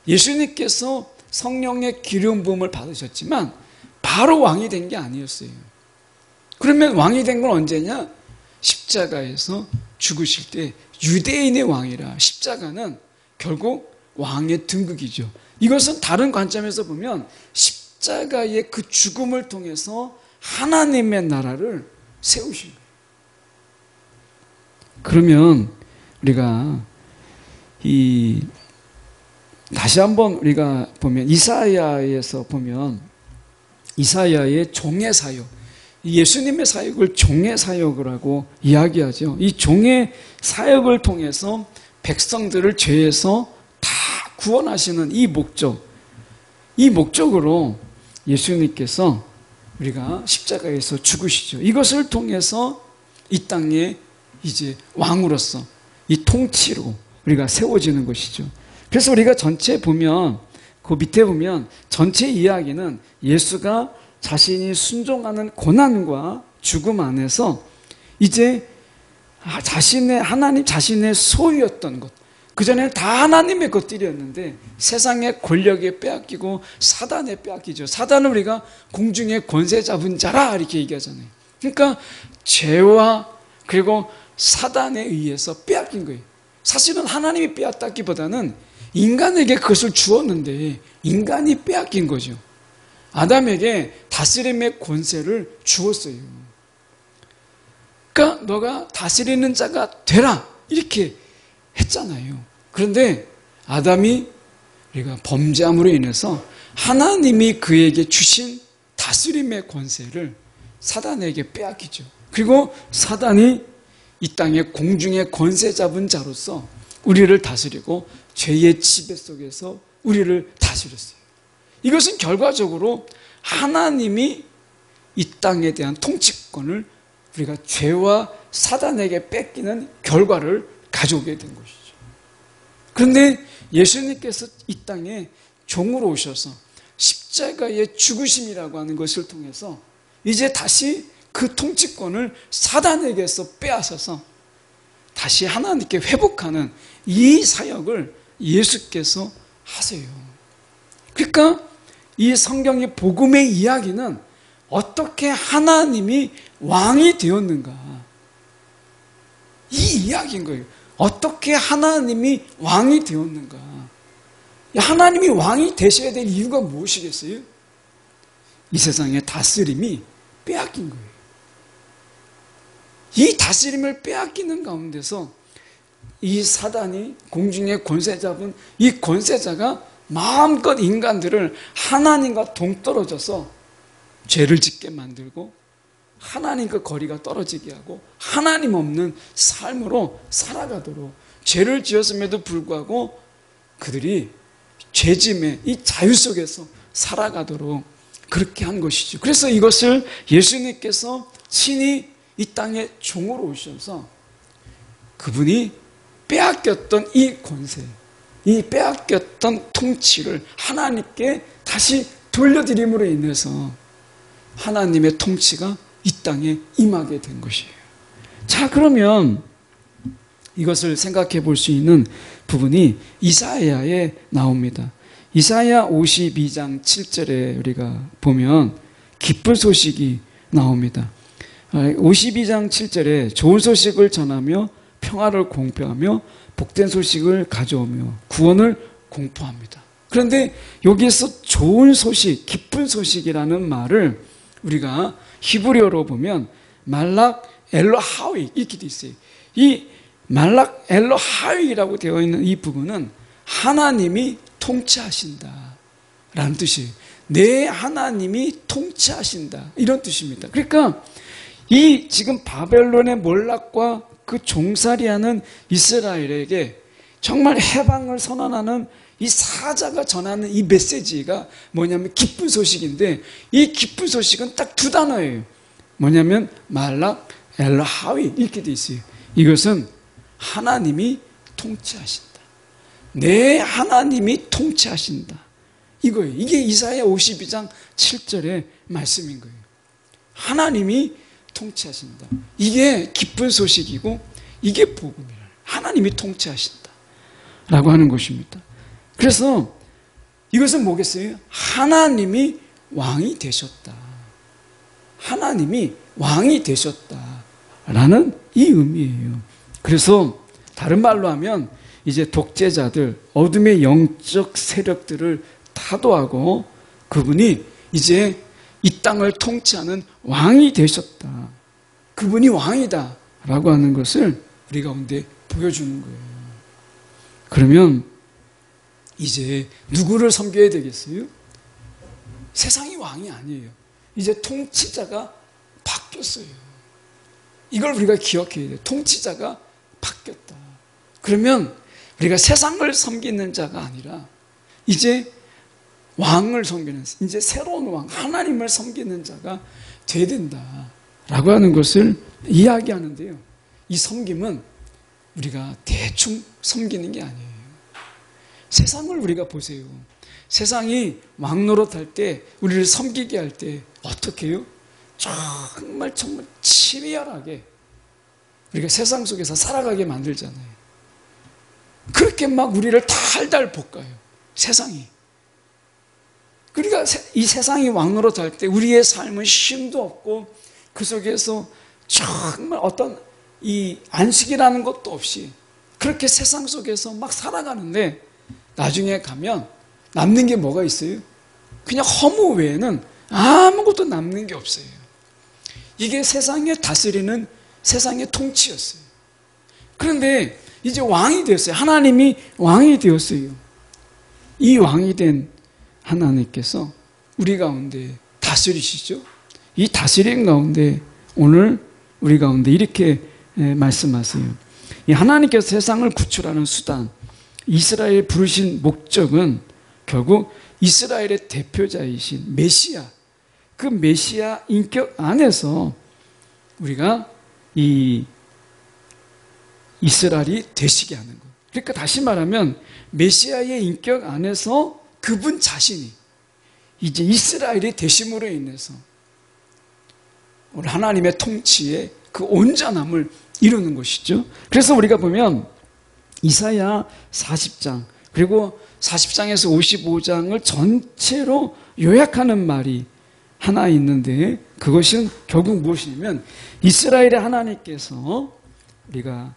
예수님께서 성령의 기름 부음을 받으셨지만 바로 왕이 된 게 아니었어요. 그러면 왕이 된 건 언제냐? 십자가에서 죽으실 때 유대인의 왕이라 십자가는 결국 왕의 등극이죠. 이것은 다른 관점에서 보면 십자가의 그 죽음을 통해서 하나님의 나라를 세우신 거예요. 그러면 우리가 다시 한번 우리가 보면 이사야에서 보면 이사야의 종의 사역, 예수님의 사역을 종의 사역이라고 이야기하죠. 이 종의 사역을 통해서 백성들을 죄에서 다 구원하시는 이 목적으로 예수님께서 우리가 십자가에서 죽으시죠. 이것을 통해서 이 땅에 이제 왕으로서 이 통치로 우리가 세워지는 것이죠. 그래서 우리가 전체 보면 그 밑에 보면 전체 이야기는 예수가 자신이 순종하는 고난과 죽음 안에서 이제 하나님 자신의 소유였던 것, 그전에는 다 하나님의 것들이었는데 세상의 권력에 빼앗기고 사단에 빼앗기죠. 사단을 우리가 공중의 권세 잡은 자라 이렇게 얘기하잖아요. 그러니까 죄와 그리고 사단에 의해서 빼앗긴 거예요. 사실은 하나님이 빼앗다기보다는 인간에게 그것을 주었는데 인간이 빼앗긴 거죠. 아담에게 다스림의 권세를 주었어요. 그러니까 너가 다스리는 자가 되라 이렇게 했잖아요. 그런데 아담이 우리가 범죄함으로 인해서 하나님이 그에게 주신 다스림의 권세를 사단에게 빼앗기죠. 그리고 사단이 이 땅의 공중의 권세 잡은 자로서 우리를 다스리고 죄의 지배 속에서 우리를 다스렸어요. 이것은 결과적으로 하나님이 이 땅에 대한 통치권을 우리가 죄와 사단에게 뺏기는 결과를 가져오게 된 것이죠. 그런데 예수님께서 이 땅에 종으로 오셔서 십자가의 죽으심이라고 하는 것을 통해서 이제 다시 그 통치권을 사단에게서 빼앗아서 다시 하나님께 회복하는 이 사역을 예수께서 하세요. 그러니까 이 성경의 복음의 이야기는 어떻게 하나님이 왕이 되었는가, 이 이야기인 거예요. 어떻게 하나님이 왕이 되었는가. 하나님이 왕이 되셔야 될 이유가 무엇이겠어요? 이 세상의 다스림이 빼앗긴 거예요. 이 다스림을 빼앗기는 가운데서 이 사단이 공중의 권세 잡은 이 권세자가 마음껏 인간들을 하나님과 동떨어져서 죄를 짓게 만들고 하나님과 거리가 떨어지게 하고 하나님 없는 삶으로 살아가도록, 죄를 지었음에도 불구하고 그들이 죄짐의 이 자유 속에서 살아가도록 그렇게 한 것이죠. 그래서 이것을 예수님께서 친히 이 땅에 종으로 오셔서 그분이 빼앗겼던 이 권세, 이 빼앗겼던 통치를 하나님께 다시 돌려드림으로 인해서 하나님의 통치가 이 땅에 임하게 된 것이에요. 자, 그러면 이것을 생각해 볼 수 있는 부분이 이사야에 나옵니다. 이사야 52장 7절에 우리가 보면 기쁜 소식이 나옵니다. 52장 7절에 좋은 소식을 전하며 평화를 공표하며 복된 소식을 가져오며 구원을 공포합니다. 그런데 여기에서 좋은 소식, 기쁜 소식이라는 말을 우리가 히브리어로 보면 말락 엘로하위 이렇게 돼 있어요. 이 말락 엘로하위라고 되어 있는 이 부분은 하나님이 통치하신다 라는 뜻이에요. 내 하나님이 통치하신다 이런 뜻입니다. 그러니까 이 지금 바벨론의 몰락과 그 종살이하는 이스라엘에게 정말 해방을 선언하는 이 사자가 전하는 이 메시지가 뭐냐면 기쁜 소식인데, 이 기쁜 소식은 딱 두 단어예요. 뭐냐면 말락 엘로하위 이렇게 돼 있어요. 이것은 하나님이 통치하신다. 내 하나님이 통치하신다. 이거예요. 이게 이사야 52장 7절의 말씀인 거예요. 하나님이 통치하신다. 이게 기쁜 소식이고 이게 복음이라. 하나님이 통치하신다 라고 하는 것입니다. 그래서 이것은 뭐겠어요? 하나님이 왕이 되셨다. 하나님이 왕이 되셨다 라는 이 의미예요. 그래서 다른 말로 하면 이제 독재자들, 어둠의 영적 세력들을 타도하고 그분이 이제 이 땅을 통치하는 왕이 되셨다. 그분이 왕이다 라고 하는 것을 우리 가운데 보여주는 거예요. 그러면 이제 누구를 섬겨야 되겠어요? 세상이 왕이 아니에요. 이제 통치자가 바뀌었어요. 이걸 우리가 기억해야 돼요. 통치자가 바뀌었다. 그러면 우리가 세상을 섬기는 자가 아니라 이제 왕을 섬기는, 이제 새로운 왕, 하나님을 섬기는 자가 돼야 된다라고 하는 것을 이야기하는데요. 이 섬김은 우리가 대충 섬기는 게 아니에요. 세상을 우리가 보세요. 세상이 왕 노릇할 때, 우리를 섬기게 할 때 어떻게 해요? 정말 치밀하게 우리가 세상 속에서 살아가게 만들잖아요. 그렇게 막 우리를 달달 볶아요. 세상이. 그러니까 이 세상이 왕 노릇할 때 우리의 삶은 쉼도 없고 그 속에서 정말 어떤 이 안식이라는 것도 없이 그렇게 세상 속에서 막 살아가는데, 나중에 가면 남는 게 뭐가 있어요? 그냥 허무 외에는 아무것도 남는 게 없어요. 이게 세상에 다스리는 세상의 통치였어요. 그런데 이제 왕이 되었어요. 하나님이 왕이 되었어요. 이 왕이 된 하나님께서 우리 가운데 다스리시죠. 이 다스림 가운데 오늘 우리 가운데 이렇게 말씀하세요. 이 하나님께서 세상을 구출하는 수단, 이스라엘 부르신 목적은 결국 이스라엘의 대표자이신 메시아, 그 메시아 인격 안에서 우리가 이 이스라엘이 되시게 하는 것. 그러니까 다시 말하면 메시아의 인격 안에서 그분 자신이 이제 이스라엘이 되심으로 인해서 오늘 하나님의 통치에 그 온전함을 이루는 것이죠. 그래서 우리가 보면 이사야 40장 그리고 40장에서 55장을 전체로 요약하는 말이 하나 있는데, 그것은 결국 무엇이냐면 이스라엘의 하나님께서 우리가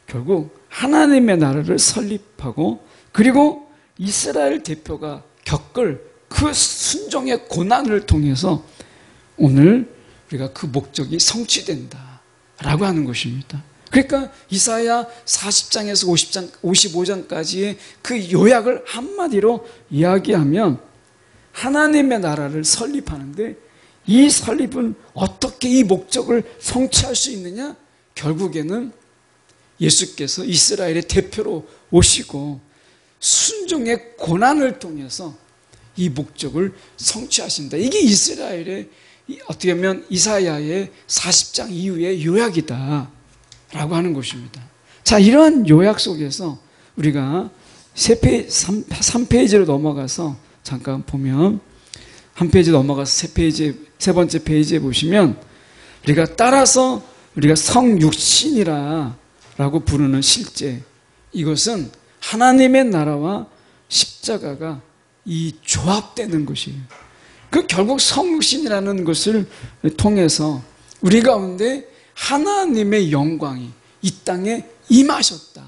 결국 하나님의 나라를 설립하고 그리고 이스라엘 대표가 겪을 그 순종의 고난을 통해서 오늘 우리가 그 목적이 성취된다라고 하는 것입니다. 그러니까 이사야 40장에서 50장, 55장까지의 그 요약을 한마디로 이야기하면 하나님의 나라를 설립하는데, 이 설립은 어떻게 이 목적을 성취할 수 있느냐? 결국에는 예수께서 이스라엘의 대표로 오시고 순종의 고난을 통해서 이 목적을 성취하신다. 이게 이스라엘의 어떻게 보면 이사야의 40장 이후의 요약이다 라고 하는 것입니다. 자, 이러한 요약 속에서 우리가 3페이지로 넘어가서 잠깐 보면, 한 페이지 넘어가서 세 번째 페이지에 보시면 우리가 따라서 우리가 성육신이라 라고 부르는 실제, 이것은 하나님의 나라와 십자가가 이 조합되는 것이에요. 그 결국 성육신이라는 것을 통해서 우리 가운데 하나님의 영광이 이 땅에 임하셨다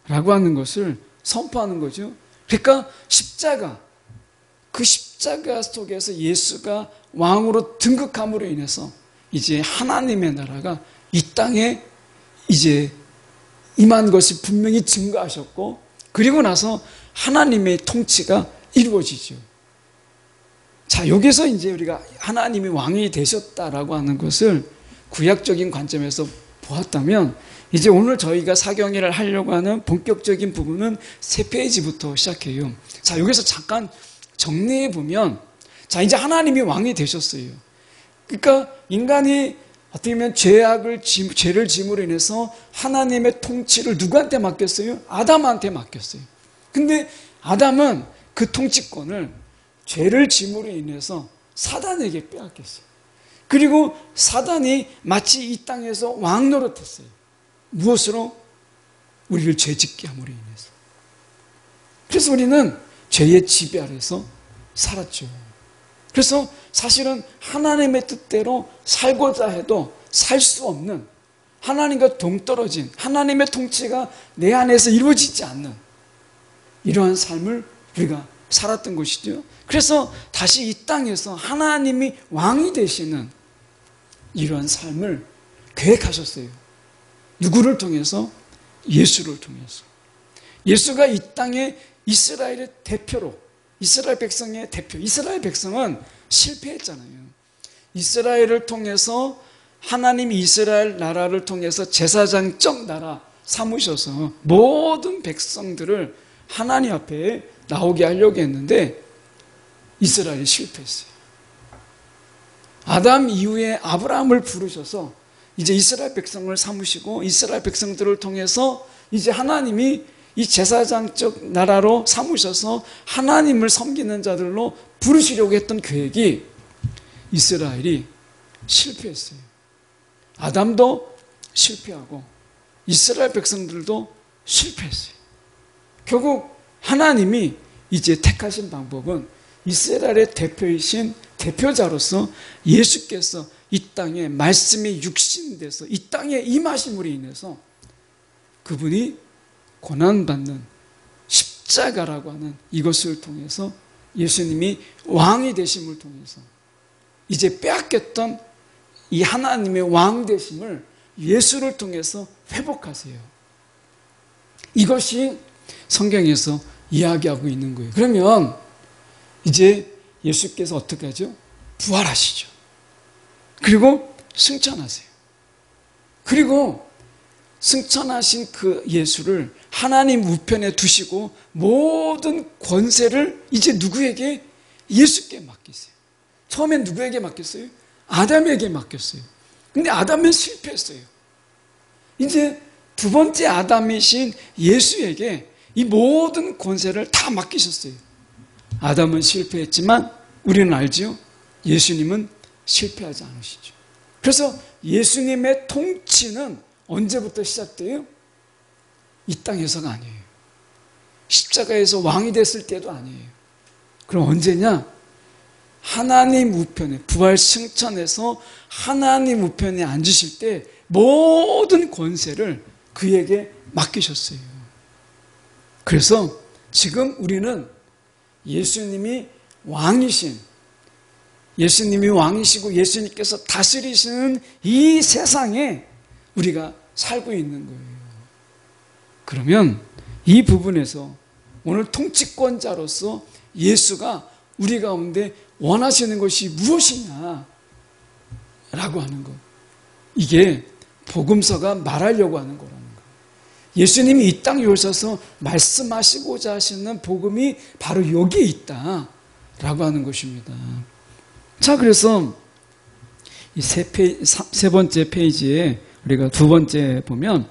라고 하는 것을 선포하는 거죠. 그러니까 십자가, 그 십자가 속에서 예수가 왕으로 등극함으로 인해서 이제 하나님의 나라가 이 땅에 이제 임한 것이 분명히 증거하셨고, 그리고 나서 하나님의 통치가 이루어지죠. 자, 여기서 이제 우리가 하나님이 왕이 되셨다라고 하는 것을 구약적인 관점에서 보았다면, 이제 오늘 저희가 사경회를 하려고 하는 본격적인 부분은 3페이지부터 시작해요. 자, 여기서 잠깐 정리해 보면, 자, 이제 하나님이 왕이 되셨어요. 그러니까 인간이 어떻게 보면 죄를 짐으로 인해서 하나님의 통치를 누구한테 맡겼어요? 아담한테 맡겼어요. 근데 아담은 그 통치권을 죄를 짐으로 인해서 사단에게 빼앗겼어요. 그리고 사단이 마치 이 땅에서 왕 노릇했어요. 무엇으로? 우리를 죄짓게 함으로 인해서. 그래서 우리는 죄의 지배 아래서 살았죠. 그래서 사실은 하나님의 뜻대로 살고자 해도 살 수 없는, 하나님과 동떨어진, 하나님의 통치가 내 안에서 이루어지지 않는 이러한 삶을 우리가 살았던 것이죠. 그래서 다시 이 땅에서 하나님이 왕이 되시는 이러한 삶을 계획하셨어요. 누구를 통해서? 예수를 통해서. 예수가 이 땅에 이스라엘의 대표로, 이스라엘 백성의 대표, 이스라엘 백성은 실패했잖아요. 이스라엘을 통해서 하나님이 이스라엘 나라를 통해서 제사장적 나라 삼으셔서 모든 백성들을 하나님 앞에 나오게 하려고 했는데 이스라엘이 실패했어요. 아담 이후에 아브라함을 부르셔서 이제 이스라엘 백성을 삼으시고 이스라엘 백성들을 통해서 이제 하나님이 이 제사장적 나라로 삼으셔서 하나님을 섬기는 자들로 부르시려고 했던 계획이 이스라엘이 실패했어요. 아담도 실패하고 이스라엘 백성들도 실패했어요. 결국 하나님이 이제 택하신 방법은 이스라엘의 대표이신 대표자로서 예수께서 이 땅에 말씀이 육신돼서 이 땅에 임하심으로 인해서 그분이 고난받는 십자가라고 하는 이것을 통해서 예수님이 왕이 되심을 통해서 이제 빼앗겼던 이 하나님의 왕 되심을 예수를 통해서 회복하세요. 이것이 성경에서 이야기하고 있는 거예요. 그러면 이제 예수께서 어떻게 하죠? 부활하시죠. 그리고 승천하세요. 그리고 승천하신 그 예수를 하나님 우편에 두시고 모든 권세를 이제 누구에게? 예수께 맡기세요. 처음엔 누구에게 맡겼어요? 아담에게 맡겼어요. 근데 아담은 실패했어요. 이제 두 번째 아담이신 예수에게 이 모든 권세를 다 맡기셨어요. 아담은 실패했지만 우리는 알지요? 예수님은 실패하지 않으시죠. 그래서 예수님의 통치는 언제부터 시작돼요? 이 땅에서가 아니에요. 십자가에서 왕이 됐을 때도 아니에요. 그럼 언제냐? 하나님 우편에, 부활 승천해서 하나님 우편에 앉으실 때 모든 권세를 그에게 맡기셨어요. 그래서 지금 우리는 예수님이 왕이시고 예수님께서 다스리시는 이 세상에 우리가 살고 있는 거예요. 그러면 이 부분에서 오늘 통치권자로서 예수가 우리 가운데 원하시는 것이 무엇이냐 라고 하는 것, 이게 복음서가 말하려고 하는 거라는 거예요. 예수님이 이 땅에 오셔서 말씀하시고자 하시는 복음이 바로 여기에 있다라고 하는 것입니다. 자, 그래서 이 세 번째 페이지에 우리가 두 번째 보면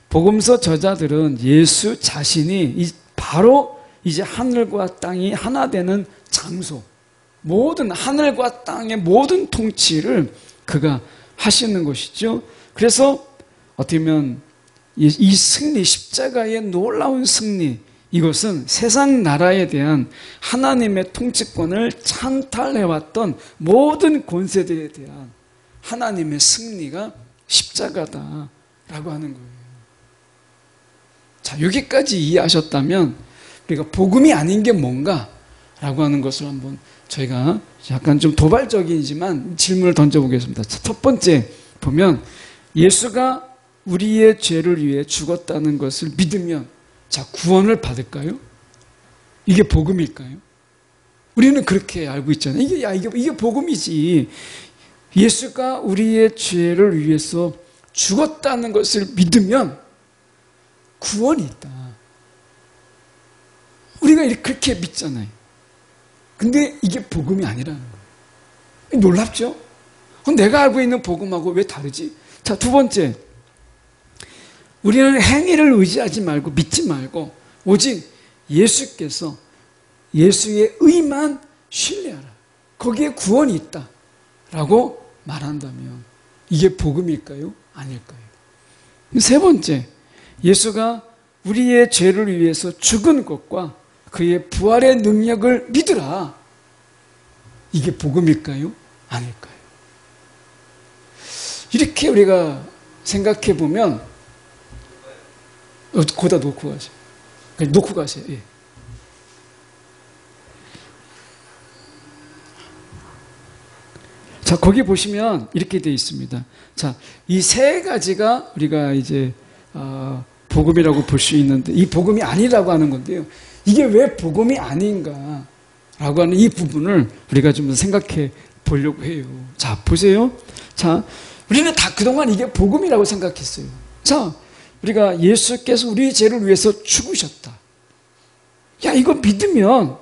복음서 저자들은 예수 자신이 바로 이제 하늘과 땅이 하나 되는 장소, 모든 하늘과 땅의 모든 통치를 그가 하시는 것이죠. 그래서 어떻게 보면 이 승리, 십자가의 놀라운 승리, 이것은 세상 나라에 대한 하나님의 통치권을 찬탈해왔던 모든 권세들에 대한 하나님의 승리가 십자가다라고 하는 거예요. 자, 여기까지 이해하셨다면 우리가 복음이 아닌 게 뭔가라고 하는 것을 한번 저희가 약간 좀 도발적이지만 질문을 던져보겠습니다. 첫 번째 보면 예수가 우리의 죄를 위해 죽었다는 것을 믿으면 자, 구원을 받을까요? 이게 복음일까요? 우리는 그렇게 알고 있잖아요. 이게 복음이지. 예수가 우리의 죄를 위해서 죽었다는 것을 믿으면 구원이 있다. 우리가 그렇게 믿잖아요. 근데 이게 복음이 아니라는 거예요. 놀랍죠? 내가 알고 있는 복음하고 왜 다르지? 자, 두 번째. 우리는 행위를 의지하지 말고 믿지 말고 오직 예수께서 예수의 의만 신뢰하라. 거기에 구원이 있다. 라고 말한다면 이게 복음일까요? 아닐까요? 세 번째, 예수가 우리의 죄를 위해서 죽은 것과 그의 부활의 능력을 믿으라. 이게 복음일까요? 아닐까요? 이렇게 우리가 생각해 보면 거기다 놓고 가세요. 그냥 놓고 가세요. 예. 자, 거기 보시면 이렇게 되어 있습니다. 자, 이 세 가지가 우리가 이제 복음이라고 볼 수 있는데 이 복음이 아니라고 하는 건데요. 이게 왜 복음이 아닌가라고 하는 이 부분을 우리가 좀 생각해 보려고 해요. 자, 보세요. 자, 우리는 다 그동안 이게 복음이라고 생각했어요. 자, 우리가 예수께서 우리의 죄를 위해서 죽으셨다. 야, 이거 믿으면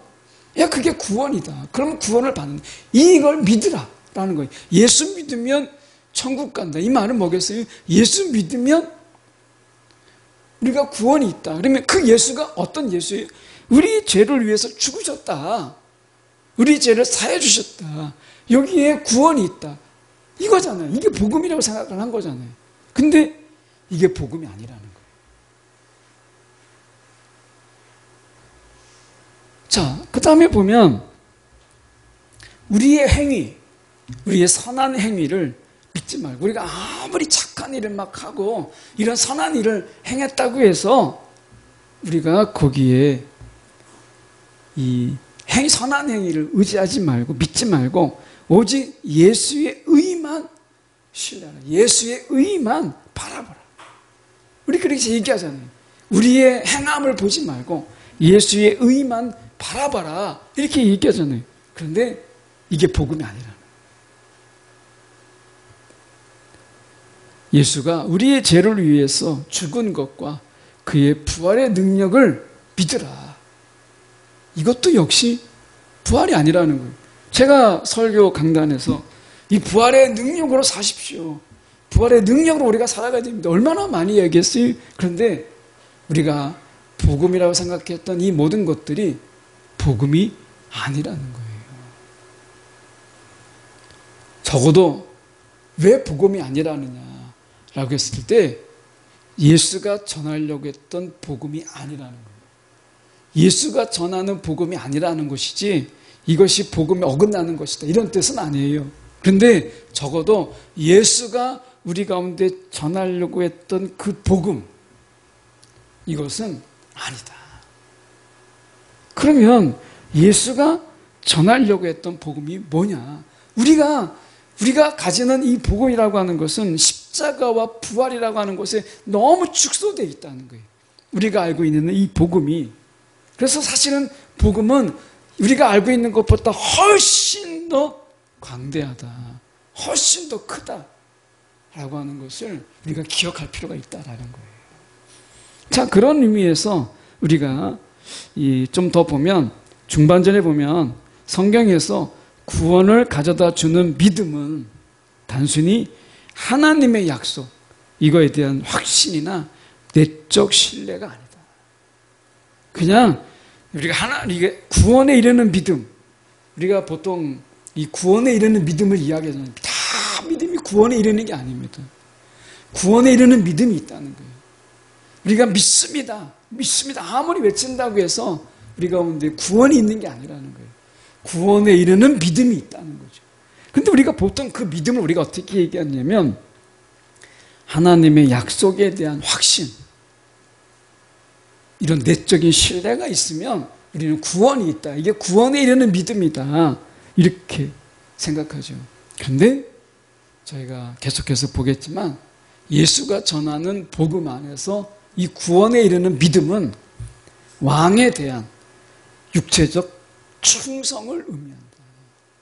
야, 그게 구원이다. 그러면 구원을 받는다. 이걸 믿으라 라는 거예요. 예수 믿으면 천국 간다. 이 말은 뭐겠어요? 예수 믿으면 우리가 구원이 있다. 그러면 그 예수가 어떤 예수예요? 우리 죄를 위해서 죽으셨다. 우리 죄를 사해 주셨다. 여기에 구원이 있다. 이거잖아요. 이게 복음이라고 생각을 한 거잖아요. 근데 이게 복음이 아니라는 거예요. 자, 그 다음에 보면 우리의 행위, 우리의 선한 행위를 믿지 말고 우리가 아무리 착한 일을 막 하고 이런 선한 일을 행했다고 해서 우리가 거기에 이 선한 행위를 의지하지 말고 믿지 말고 오직 예수의 의만 신뢰하라. 예수의 의만 바라보라. 우리 그렇게 얘기하잖아요. 우리의 행함을 보지 말고 예수의 의만 바라봐라. 이렇게 얘기하잖아요. 그런데 이게 복음이 아니라는 거예요. 예수가 우리의 죄를 위해서 죽은 것과 그의 부활의 능력을 믿으라. 이것도 역시 부활이 아니라는 거예요. 제가 설교 강단에서 이 부활의 능력으로 사십시오. 부활의 능력으로 우리가 살아가야 됩니다. 얼마나 많이 얘기했어요. 그런데 우리가 복음이라고 생각했던 이 모든 것들이 복음이 아니라는 거예요. 적어도 왜 복음이 아니라느냐라고 했을 때 예수가 전하려고 했던 복음이 아니라는 거예요. 예수가 전하는 복음이 아니라는 것이지 이것이 복음에 어긋나는 것이다. 이런 뜻은 아니에요. 그런데 적어도 예수가 우리 가운데 전하려고 했던 그 복음, 이것은 아니다. 그러면 예수가 전하려고 했던 복음이 뭐냐? 우리가 가지는 이 복음이라고 하는 것은 십자가와 부활이라고 하는 것에 너무 축소되어 있다는 거예요. 우리가 알고 있는 이 복음이. 그래서 사실은 복음은 우리가 알고 있는 것보다 훨씬 더 광대하다. 훨씬 더 크다. 라고 하는 것을 우리가 기억할 필요가 있다라는 거예요. 자, 그런 의미에서 우리가 좀 더 보면 중반전에 보면 성경에서 구원을 가져다 주는 믿음은 단순히 하나님의 약속, 이거에 대한 확신이나 내적 신뢰가 아니다. 그냥 이게 구원에 이르는 믿음, 우리가 보통 이 구원에 이르는 믿음을 이야기하잖아요. 다 믿음이 구원에 이르는 게 아닙니다. 구원에 이르는 믿음이 있다는 거예요. 우리가 믿습니다. 아무리 외친다고 해서 우리 가운데 구원이 있는 게 아니라는 거예요. 구원에 이르는 믿음이 있다는 거죠. 근데 우리가 보통 그 믿음을 우리가 어떻게 얘기하냐면 하나님의 약속에 대한 확신, 이런 내적인 신뢰가 있으면 우리는 구원이 있다. 이게 구원에 이르는 믿음이다. 이렇게 생각하죠. 그런데 저희가 계속해서 보겠지만 예수가 전하는 복음 안에서 이 구원에 이르는 믿음은 왕에 대한 육체적 충성을 의미한다.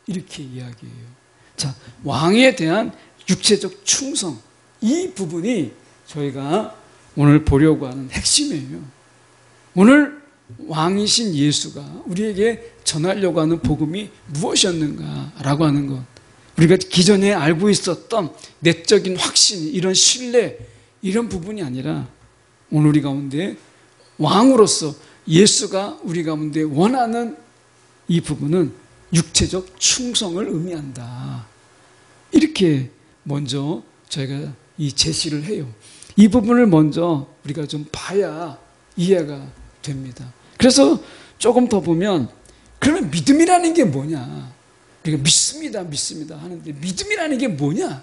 이렇게 이야기해요. 자, 왕에 대한 육체적 충성. 이 부분이 저희가 오늘 보려고 하는 핵심이에요. 오늘 왕이신 예수가 우리에게 전하려고 하는 복음이 무엇이었는가라고 하는 것. 우리가 기존에 알고 있었던 내적인 확신, 이런 신뢰, 이런 부분이 아니라 오늘 우리 가운데 왕으로서 예수가 우리 가운데 원하는 이 부분은 육체적 충성을 의미한다. 이렇게 먼저 저희가 이 제시를 해요. 이 부분을 먼저 우리가 좀 봐야 이해가 됩니다. 그래서 조금 더 보면 그러면 믿음이라는 게 뭐냐? 우리가 믿습니다 하는데 믿음이라는 게 뭐냐?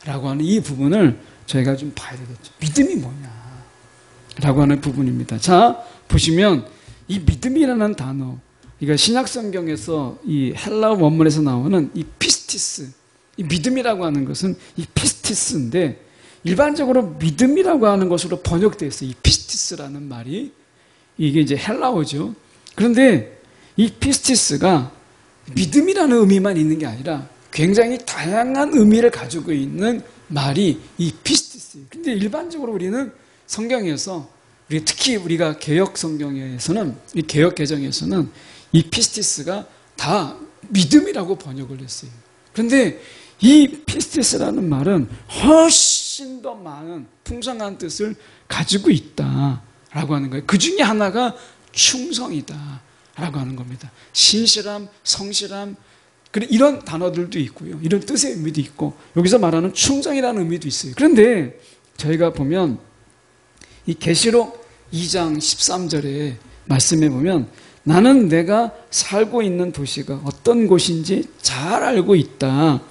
라고 하는 이 부분을 저희가 좀 봐야 되겠죠. 믿음이 뭐냐? 라고 하는 부분입니다. 자, 보시면 이 믿음이라는 단어, 그러니까 신약 성경에서 이 헬라 원문에서 나오는 이 피스티스, 이 믿음이라고 하는 것은 이 피스티스인데 일반적으로 믿음이라고 하는 것으로 번역되어 있어요. 이 피스티스라는 말이 이게 이제 헬라어죠. 그런데 이 피스티스가 믿음이라는 의미만 있는 게 아니라 굉장히 다양한 의미를 가지고 있는 말이 이 피스티스예요. 근데 일반적으로 우리는 성경에서 특히 우리가 개역 성경에서는 이 개역 개정에서는 이 피스티스가 다 믿음이라고 번역을 했어요. 그런데 이 피스티스라는 말은 훨씬 더 많은 풍성한 뜻을 가지고 있다라고 하는 거예요. 그 중에 하나가 충성이다라고 하는 겁니다. 신실함, 성실함, 이런 단어들도 있고요. 이런 뜻의 의미도 있고 여기서 말하는 충성이라는 의미도 있어요. 그런데 저희가 보면 이 계시록 2장 13절에 말씀해 보면 나는 내가 살고 있는 도시가 어떤 곳인지 잘 알고 있다.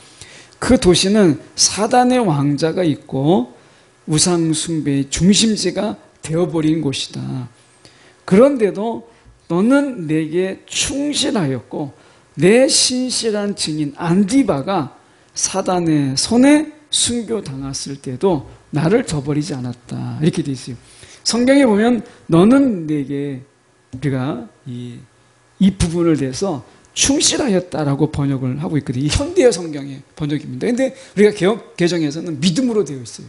그 도시는 사단의 왕자가 있고 우상 숭배의 중심지가 되어버린 곳이다. 그런데도 너는 내게 충실하였고 내 신실한 증인 안디바가 사단의 손에 순교당했을 때도 나를 저버리지 않았다. 이렇게 되어 있어요. 성경에 보면 너는 내게 우리가 이 부분을 대해서 충실하였다라고 번역을 하고 있거든요. 이 현대어 성경의 번역입니다. 그런데 우리가 개역 개정에서는 믿음으로 되어 있어요.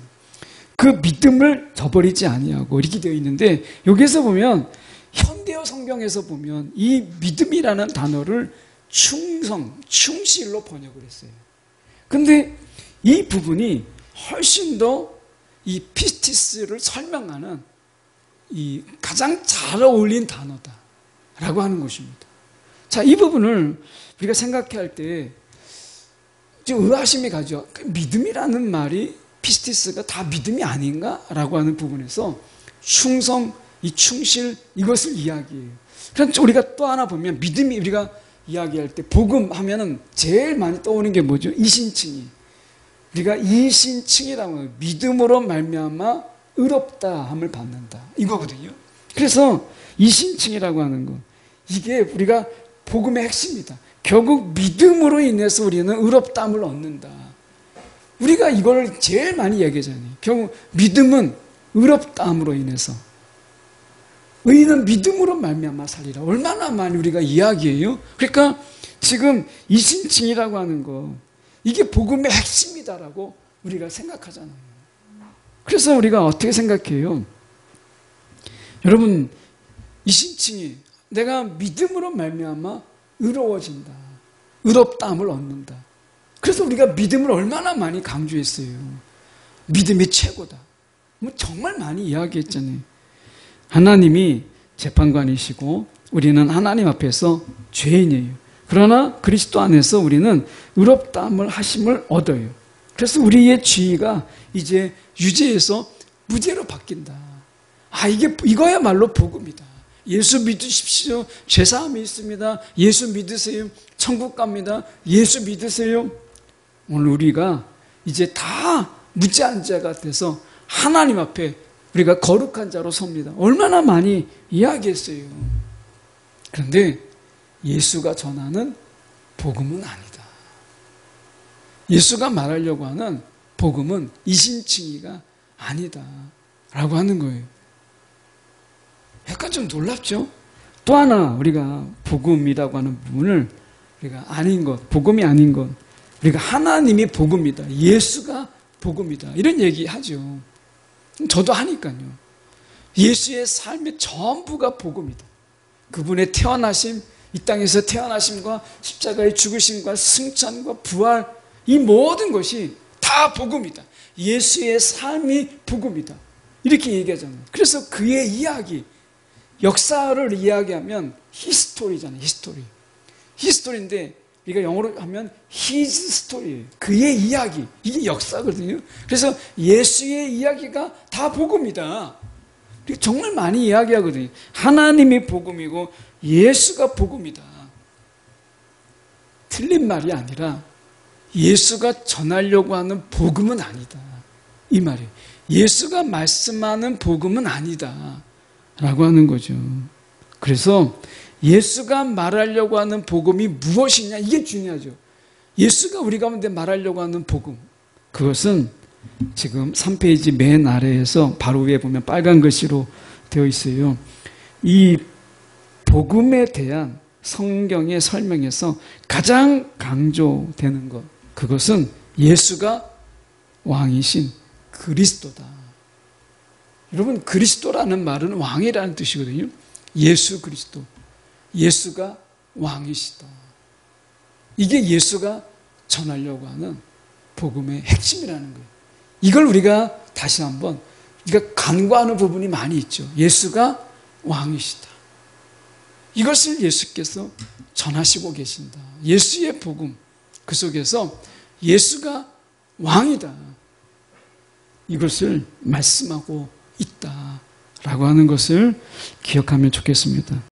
그 믿음을 저버리지 아니하고 이렇게 되어 있는데 여기서 보면 현대어 성경에서 보면 이 믿음이라는 단어를 충성, 충실로 번역을 했어요. 근데 이 부분이 훨씬 더 이 피스티스를 설명하는 이 가장 잘 어울린 단어다라고 하는 것입니다. 자, 이 부분을 우리가 생각해 할 때 좀 의아심이 가죠. 믿음이라는 말이 피스티스가 다 믿음이 아닌가라고 하는 부분에서 충성, 이 충실 이것을 이야기해요. 그럼 우리가 또 하나 보면 믿음이 우리가 이야기할 때 복음 하면은 제일 많이 떠오르는 게 뭐죠? 이신칭이. 우리가 이신칭이라고 해요. 믿음으로 말미암아 의롭다함을 받는다. 이거거든요. 그래서 이신칭이라고 하는 거. 이게 우리가 복음의 핵심이다. 결국 믿음으로 인해서 우리는 의롭다함을 얻는다. 우리가 이걸 제일 많이 얘기하잖아요. 결국 믿음은 의롭다함으로 인해서. 의인은 믿음으로 말미암아 살리라. 얼마나 많이 우리가 이야기해요. 그러니까 지금 이신칭이라고 하는 거 이게 복음의 핵심이다라고 우리가 생각하잖아요. 그래서 우리가 어떻게 생각해요? 여러분 이신칭이 내가 믿음으로 말미암아 의로워진다. 의롭다함을 얻는다. 그래서 우리가 믿음을 얼마나 많이 강조했어요. 믿음이 최고다. 뭐 정말 많이 이야기했잖아요. 하나님이 재판관이시고 우리는 하나님 앞에서 죄인이에요. 그러나 그리스도 안에서 우리는 의롭다함을 하심을 얻어요. 그래서 우리의 죄가 이제 유죄에서 무죄로 바뀐다. 아, 이거야말로 복음이다. 예수 믿으십시오. 죄사함이 있습니다. 예수 믿으세요. 천국 갑니다. 예수 믿으세요. 오늘 우리가 이제 다 무죄한 자가 돼서 하나님 앞에 우리가 거룩한 자로 섭니다. 얼마나 많이 이야기했어요. 그런데 예수가 전하는 복음은 아니다. 예수가 말하려고 하는 복음은 이심칭의가 아니다 라고 하는 거예요. 약간 좀 놀랍죠? 또 하나 우리가 복음이라고 하는 부분을 우리가 아닌 것, 복음이 아닌 것, 우리가 하나님이 복음이다, 예수가 복음이다 이런 얘기하죠. 저도 하니까요. 예수의 삶의 전부가 복음이다. 그분의 태어나심, 이 땅에서 태어나심과 십자가의 죽으심과 승천과 부활, 이 모든 것이 다 복음이다. 예수의 삶이 복음이다. 이렇게 얘기하잖아요. 그래서 그의 이야기, 역사를 이야기하면 히스토리잖아요. 히스토리인데 우리가 영어로 하면 his story예요. 그의 이야기, 이게 역사거든요. 그래서 예수의 이야기가 다 복음이다. 정말 많이 이야기하거든요. 하나님이 복음이고 예수가 복음이다. 틀린 말이 아니라 예수가 전하려고 하는 복음은 아니다. 이 말이에요. 예수가 말씀하는 복음은 아니다. 라고 하는 거죠. 그래서 예수가 말하려고 하는 복음이 무엇이냐, 이게 중요하죠. 예수가 우리 가운데 말하려고 하는 복음, 그것은 지금 3페이지 맨 아래에서 바로 위에 보면 빨간 글씨로 되어 있어요. 이 복음에 대한 성경의 설명에서 가장 강조되는 것, 그것은 예수가 왕이신 그리스도다. 여러분, 그리스도라는 말은 왕이라는 뜻이거든요. 예수 그리스도, 예수가 왕이시다. 이게 예수가 전하려고 하는 복음의 핵심이라는 거예요. 이걸 우리가 다시 한번 우리가 간과하는 부분이 많이 있죠. 예수가 왕이시다. 이것을 예수께서 전하시고 계신다. 예수의 복음, 그 속에서 예수가 왕이다. 이것을 말씀하고 있다라고 하는 것을 기억하면 좋겠습니다.